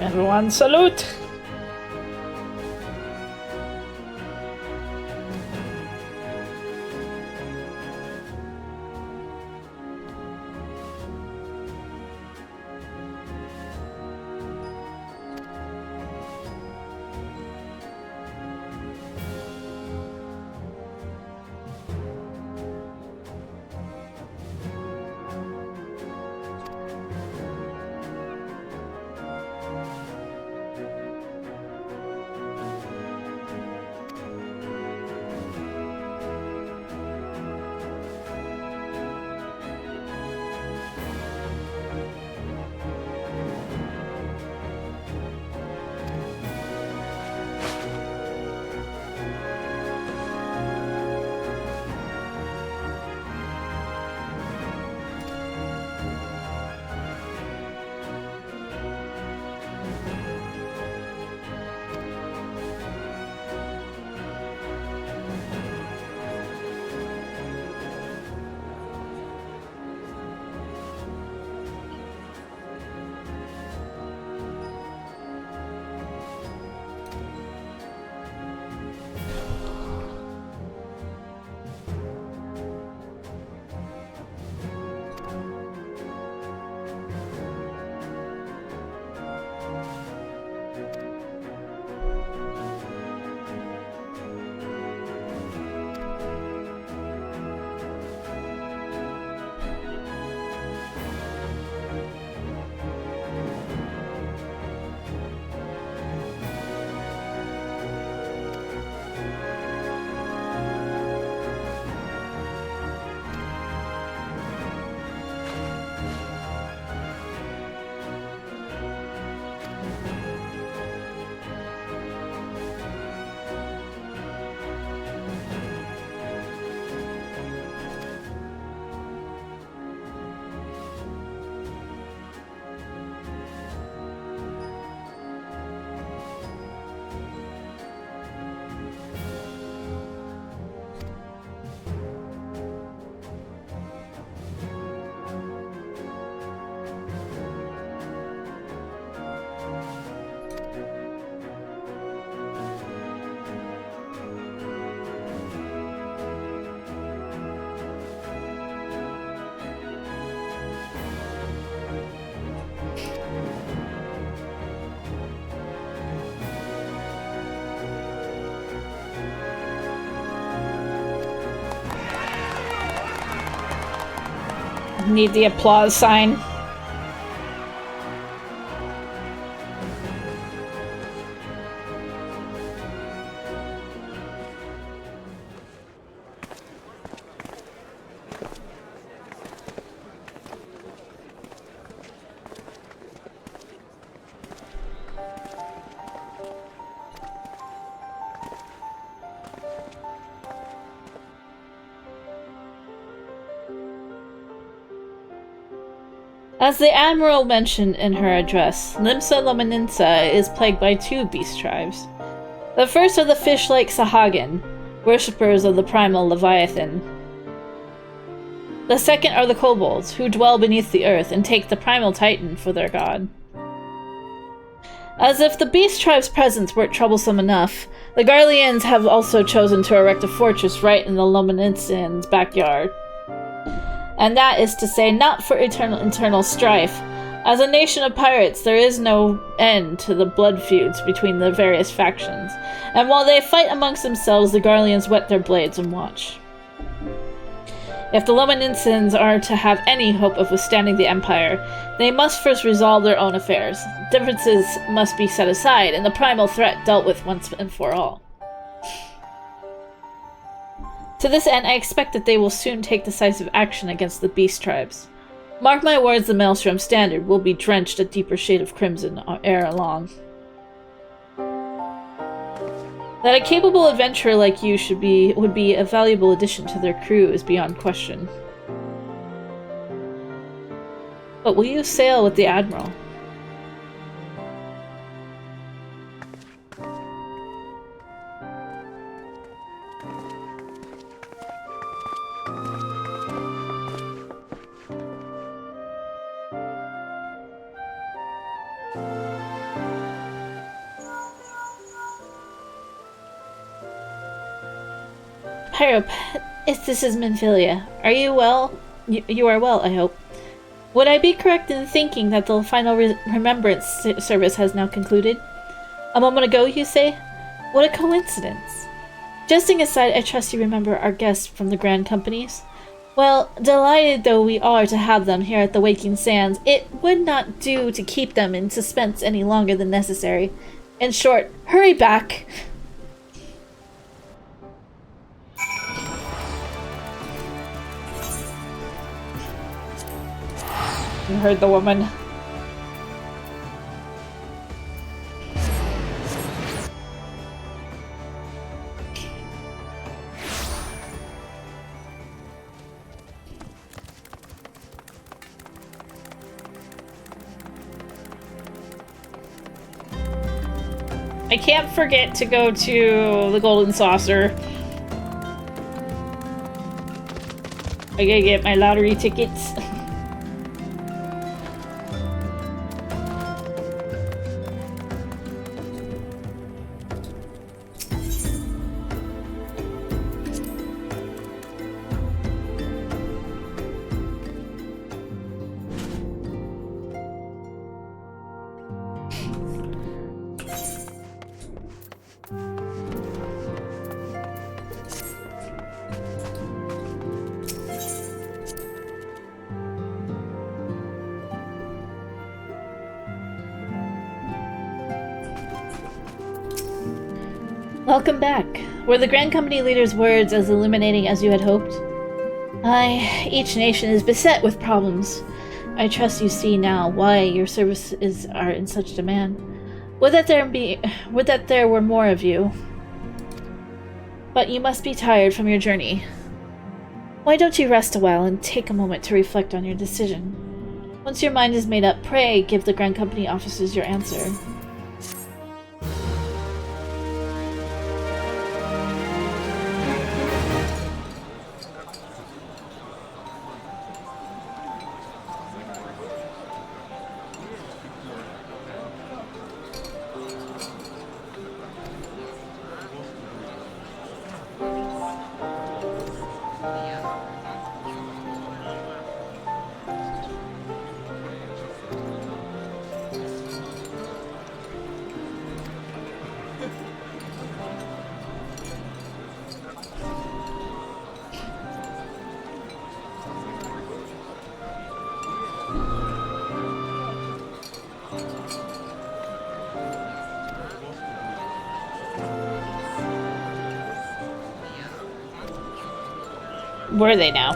Everyone salute! Need the applause sign. As the Admiral mentioned in her address, Limsa Lomaninsa is plagued by 2 beast tribes. The first are the fish-like Sahagin, worshippers of the primal Leviathan. The second are the kobolds, who dwell beneath the earth and take the primal Titan for their god. As if the beast tribe's presence weren't troublesome enough, the Garleans have also chosen to erect a fortress right in the Lomaninsians' backyard. And that is to say, not for eternal internal strife. As a nation of pirates, there is no end to the blood feuds between the various factions, and while they fight amongst themselves, the Garleans whet their blades and watch. If the Lomaninsians are to have any hope of withstanding the Empire, they must first resolve their own affairs. Differences must be set aside, and the primal threat dealt with once and for all. To this end, I expect that they will soon take decisive action against the beast tribes. Mark my words, the Maelstrom Standard will be drenched a deeper shade of crimson ere long. That a capable adventurer like you would be a valuable addition to their crew is beyond question. But will you sail with the Admiral? Pyro, this is Minfilia. Are you well? You are well, I hope. Would I be correct in thinking that the final remembrance service has now concluded? A moment ago, you say? What a coincidence. Jesting aside, I trust you remember our guests from the Grand Companies. Well, delighted though we are to have them here at the Waking Sands, it would not do to keep them in suspense any longer than necessary. In short, hurry back! You heard the woman. I can't forget to go to the Golden Saucer. I gotta get my lottery tickets. Welcome back. Were the Grand Company leader's words as illuminating as you had hoped? Aye, each nation is beset with problems. I trust you see now why your services are in such demand. Would that there were more of you. But you must be tired from your journey. Why don't you rest a while and take a moment to reflect on your decision? Once your mind is made up, pray give the Grand Company officers your answer. Were they now?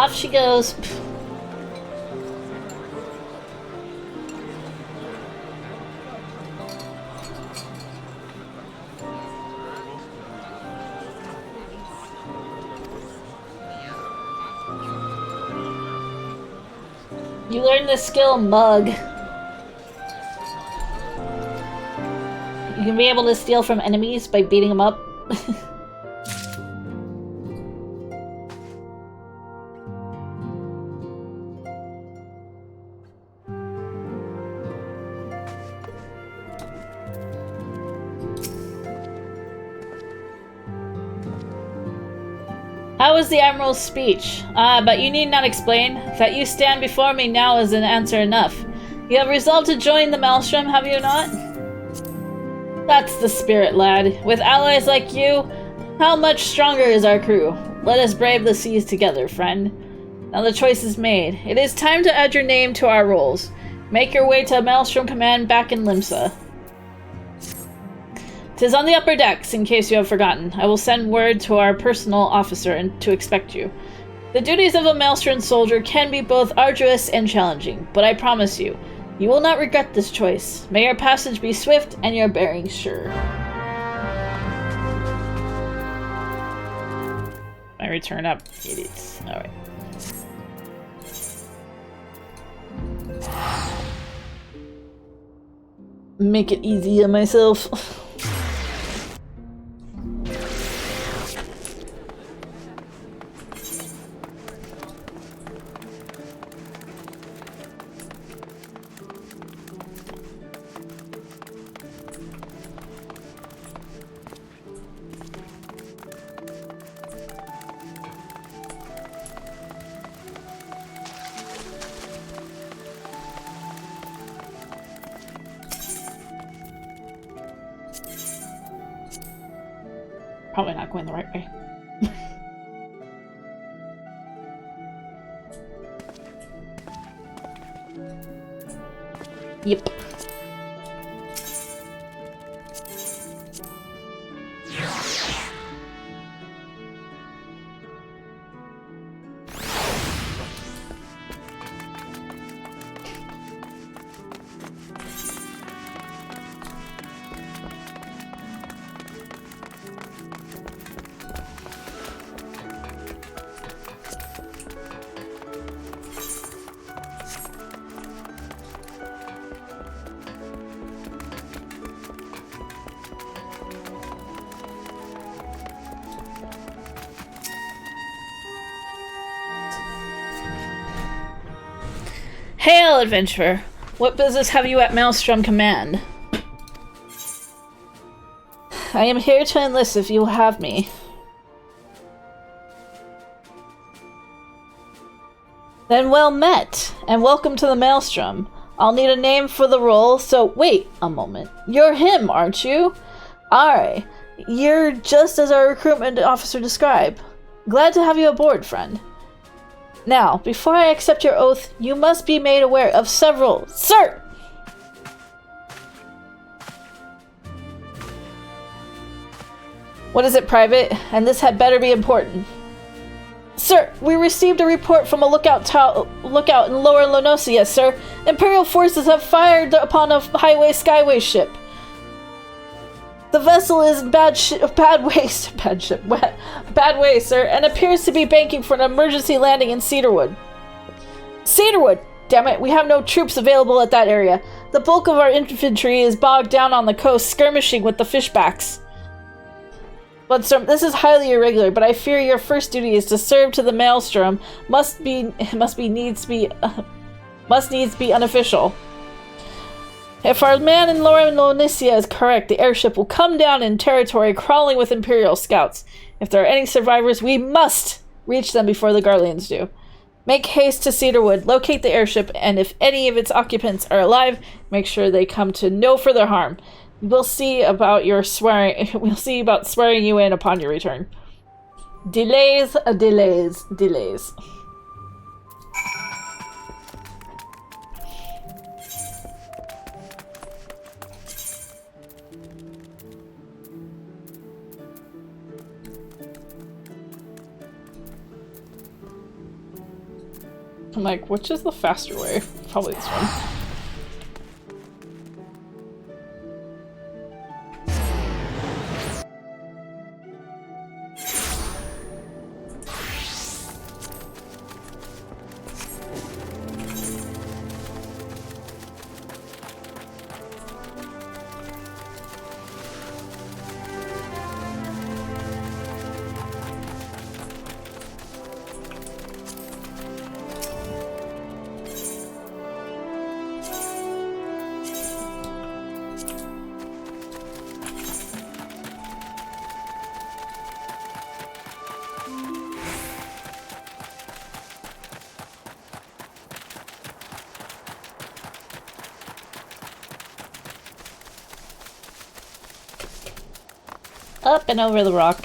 Off she goes. You learned this skill, Mug. You can be able to steal from enemies by beating them up. How was the Admiral's speech? But you need not explain. That you stand before me now is an answer enough. You have resolved to join the Maelstrom, have you not? That's the spirit, lad. With allies like you, how much stronger is our crew? Let us brave the seas together, friend. Now the choice is made. It is time to add your name to our rolls. Make your way to Maelstrom Command back in Limsa. 'Tis on the upper decks, in case you have forgotten. I will send word to our personal officer and to expect you. The duties of a Maelstrom soldier can be both arduous and challenging, but I promise you, you will not regret this choice. May your passage be swift and your bearings sure. I return up, idiots. Alright. Make it easy on myself. Probably not going the right way. Yep. Hail, adventurer! What business have you at Maelstrom Command? I am here to enlist if you will have me. Then well met, and welcome to the Maelstrom. I'll need a name for the role, so wait a moment. You're him, aren't you? Aye, you're just as our recruitment officer described. Glad to have you aboard, friend. Now, before I accept your oath, you must be made aware of several— Sir! What is it, Private? And this had better be important. Sir, we received a report from a lookout in Lower Lonosia, sir. Imperial forces have fired upon a skyway ship. The vessel is in bad way, sir, and appears to be banking for an emergency landing in Cedarwood. Cedarwood! Damn it, we have no troops available at that area. The bulk of our infantry is bogged down on the coast, skirmishing with the fishbacks. Bloodstorm, this is highly irregular, but I fear your first duty is to serve to the Maelstrom. Must needs be unofficial. If our man in Lower Lonosia is correct, the airship will come down in territory crawling with Imperial scouts. If there are any survivors, we must reach them before the Guardians do. Make haste to Cedarwood, locate the airship, and if any of its occupants are alive, make sure they come to no further harm. We'll see about swearing you in upon your return. Delays. I'm like, which is the faster way? Probably this one. Up and over the rock.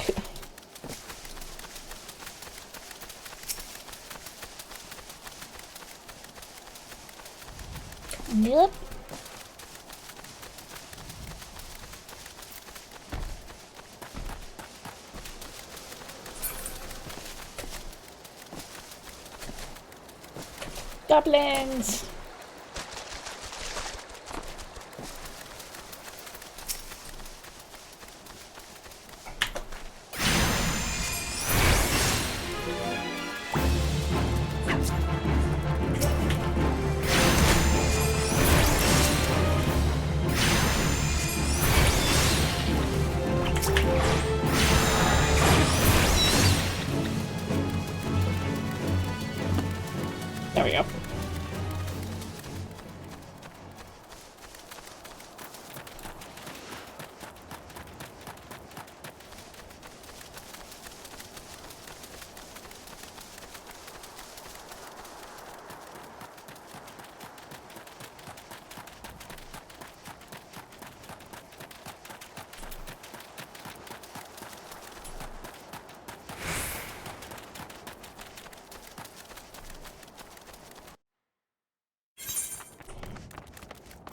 Yep. Goblins! There we go.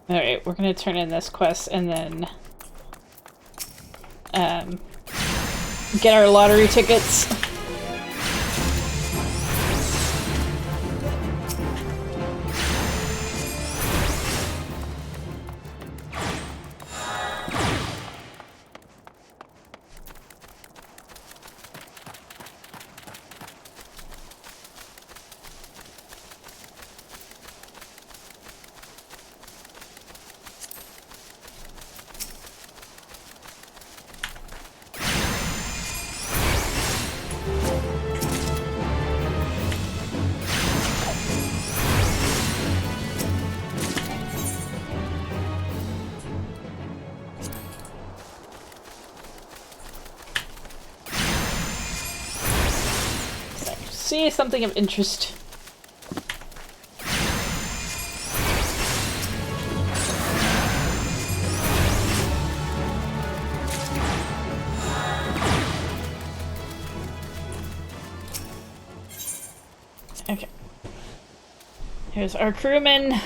Alright, we're gonna turn in this quest and then get our lottery tickets. See something of interest. Okay. Here's our crewman.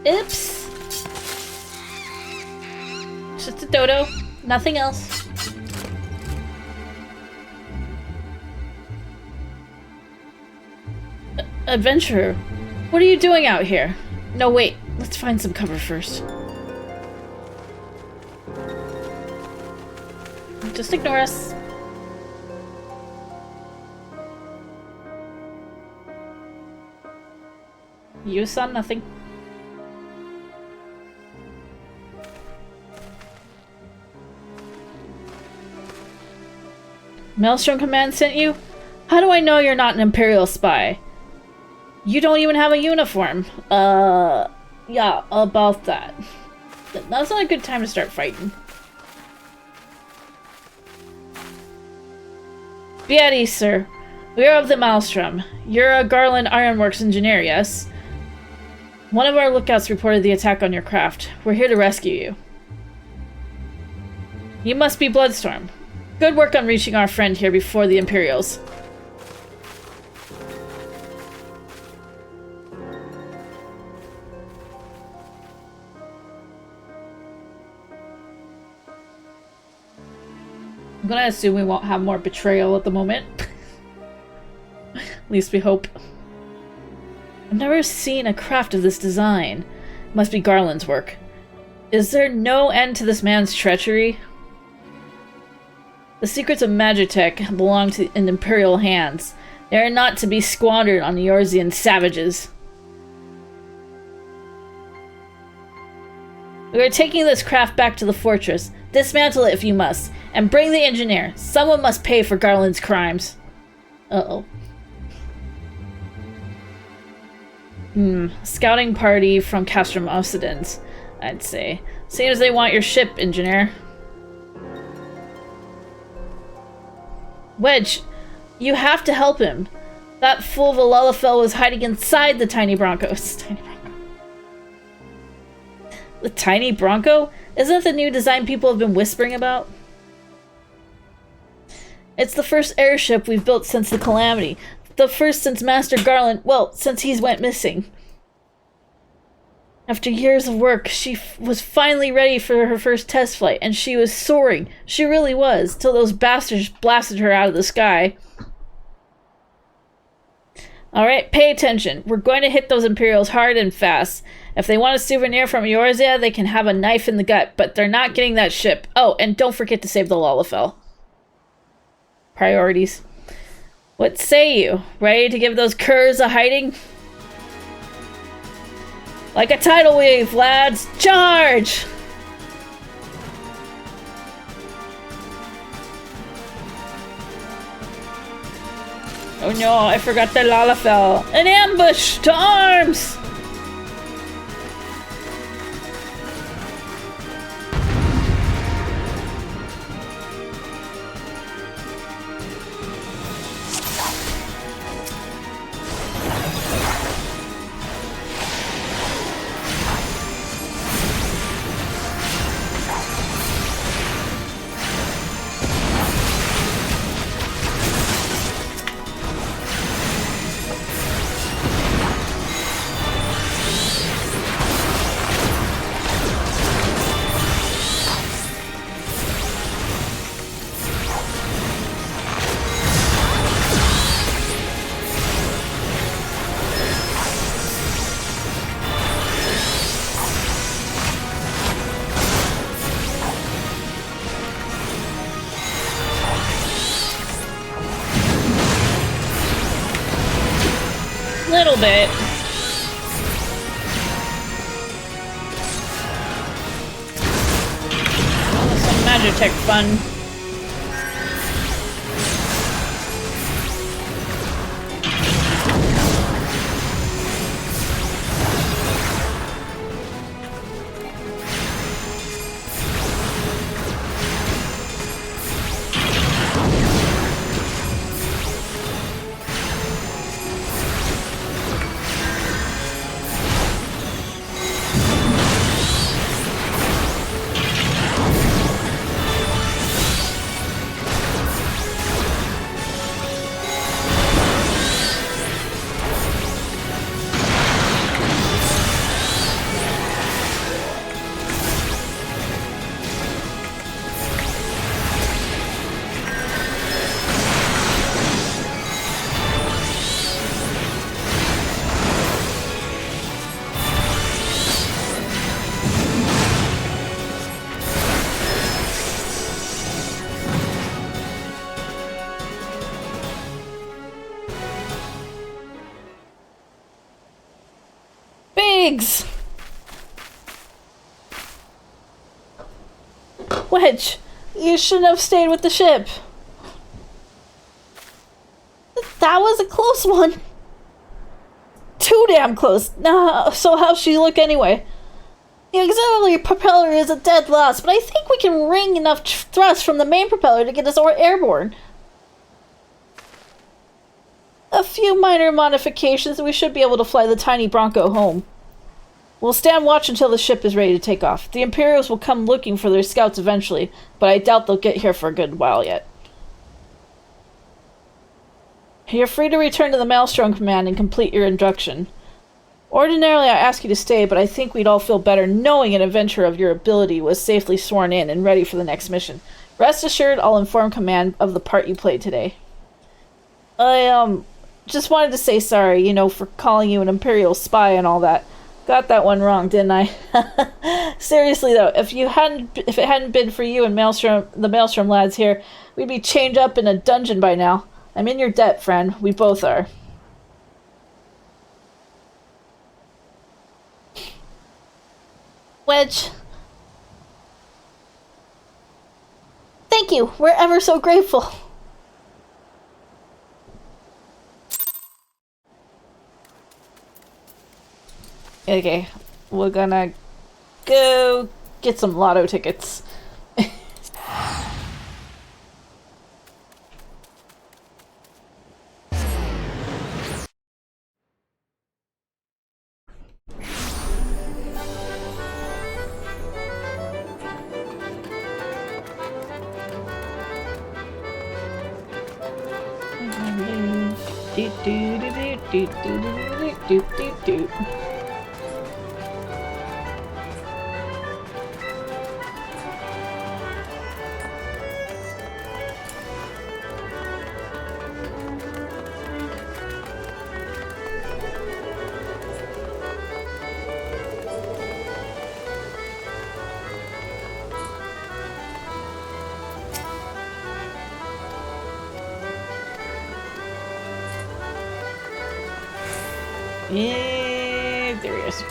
Oops. Just a dodo. Nothing else. Adventurer, what are you doing out here? No, wait. Let's find some cover first. Just ignore us. You saw nothing. Maelstrom Command sent you? How do I know you're not an Imperial spy? You don't even have a uniform. Yeah, about that. That's not a good time to start fighting. Be at ease, sir. We are of the Maelstrom. You're a Garland Ironworks engineer, yes? One of our lookouts reported the attack on your craft. We're here to rescue you. You must be Bloodstorm. Good work on reaching our friend here before the Imperials. I'm gonna assume we won't have more betrayal at the moment. At least we hope. I've never seen a craft of this design. It must be Garland's work. Is there no end to this man's treachery? The secrets of Magitech belong in Imperial hands. They are not to be squandered on Eorzean savages. We are taking this craft back to the fortress. Dismantle it if you must, and bring the engineer. Someone must pay for Garland's crimes. Uh-oh. Scouting party from Castrum Occidens, I'd say. Seems they want your ship, engineer. Wedge, you have to help him. That fool of a Lullafell was hiding inside the tiny Broncos. The tiny Bronco? Isn't that the new design people have been whispering about? It's the first airship we've built since the Calamity. The first since Master Garland, well, since he's went missing. After years of work, she was finally ready for her first test flight, and she was soaring. She really was, till those bastards blasted her out of the sky. Alright, pay attention. We're going to hit those Imperials hard and fast. If they want a souvenir from Eorzea, they can have a knife in the gut, but they're not getting that ship. Oh, and don't forget to save the Lullafell. Priorities. What say you? Ready to give those curs a hiding? Like a tidal wave, lads! Charge! Oh no, I forgot the Lullafell. An ambush! To arms! Little bit. Some Magitech fun. Wedge, you shouldn't have stayed with the ship. That was a close one. Too damn close. Nah, so how's she look anyway? The auxiliary propeller is a dead loss, but I think we can wring enough thrust from the main propeller to get us airborne. A few minor modifications and we should be able to fly the tiny Bronco home. We'll stand watch until the ship is ready to take off. The Imperials will come looking for their scouts eventually, but I doubt they'll get here for a good while yet. You're free to return to the Maelstrom Command and complete your induction. Ordinarily, I ask you to stay, but I think we'd all feel better knowing an adventurer of your ability was safely sworn in and ready for the next mission. Rest assured, I'll inform Command of the part you played today. I, just wanted to say sorry, you know, for calling you an Imperial spy and all that. Got that one wrong, didn't I? Seriously, though, if it hadn't been for you and the Maelstrom lads here, we'd be chained up in a dungeon by now. I'm in your debt, friend. We both are. Wedge. Thank you. We're ever so grateful. Okay, we're gonna go get some lotto tickets. Yeah, there he is.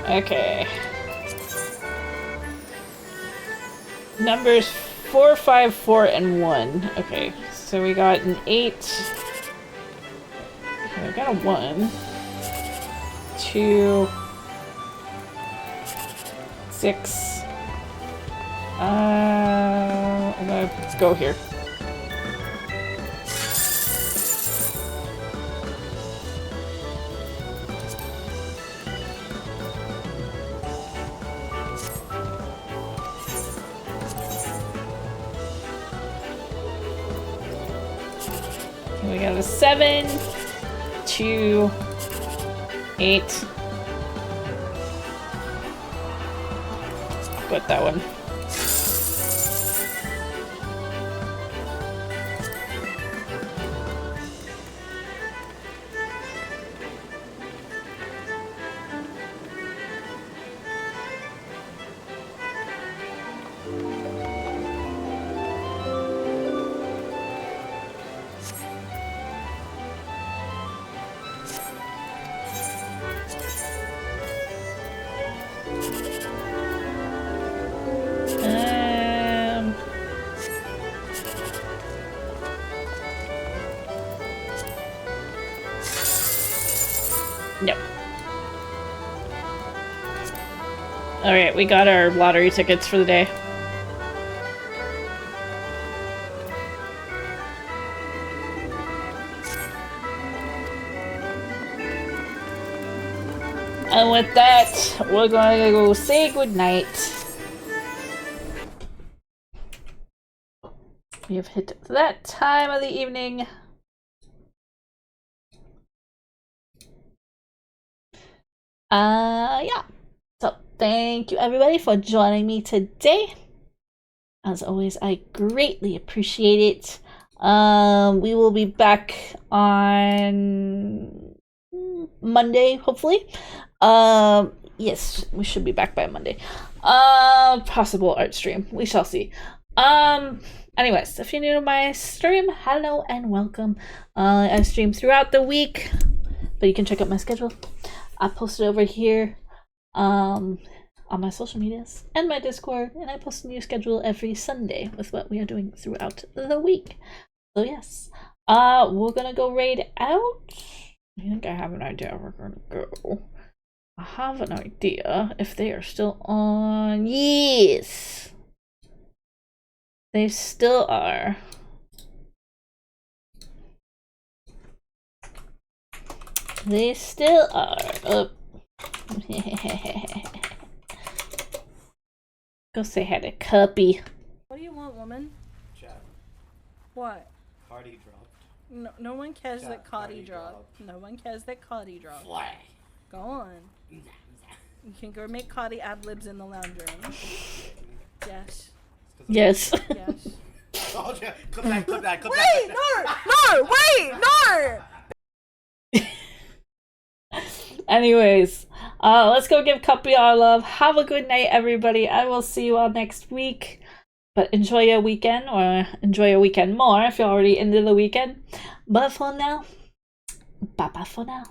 Okay. Numbers 4, 5, 4, and 1. Okay, so we got an 8. Okay, I got a 1. 2. 6. Let's go here. We got a 7, 2, 8. Got that one. No. Alright, we got our lottery tickets for the day. And with that, we're gonna go say goodnight. We have hit that time of the evening. Yeah. So, thank you everybody for joining me today. As always, I greatly appreciate it. We will be back on Monday, hopefully. Yes, we should be back by Monday. Possible art stream. We shall see. Anyways, if you're new to my stream, hello and welcome. I stream throughout the week, but you can check out my schedule. I post it over here on my social medias and my Discord, and I post a new schedule every Sunday with what we are doing throughout the week. So yes, we're gonna go raid out. I think I have an idea where we're gonna go. I have an idea if they are still on. Yes, they still are. They still are. Oh. Go say hi to Cuppy. What do you want? What? Cardi dropped. No one cares Yeah, that Cotty Cardi dropped. No one cares that Cotty dropped. What? Go on. You can go make Cotty ad-libs in the lounge room. Yes. Yes. Yes. Oh, yeah. Clip that, clip that, clip Wait! that. No! Wait! No! Anyways, let's go give Cuppy our love. Have a good night, everybody. I will see you all next week. But enjoy your weekend, or enjoy your weekend more if you're already into the weekend. But for now, bye-bye for now.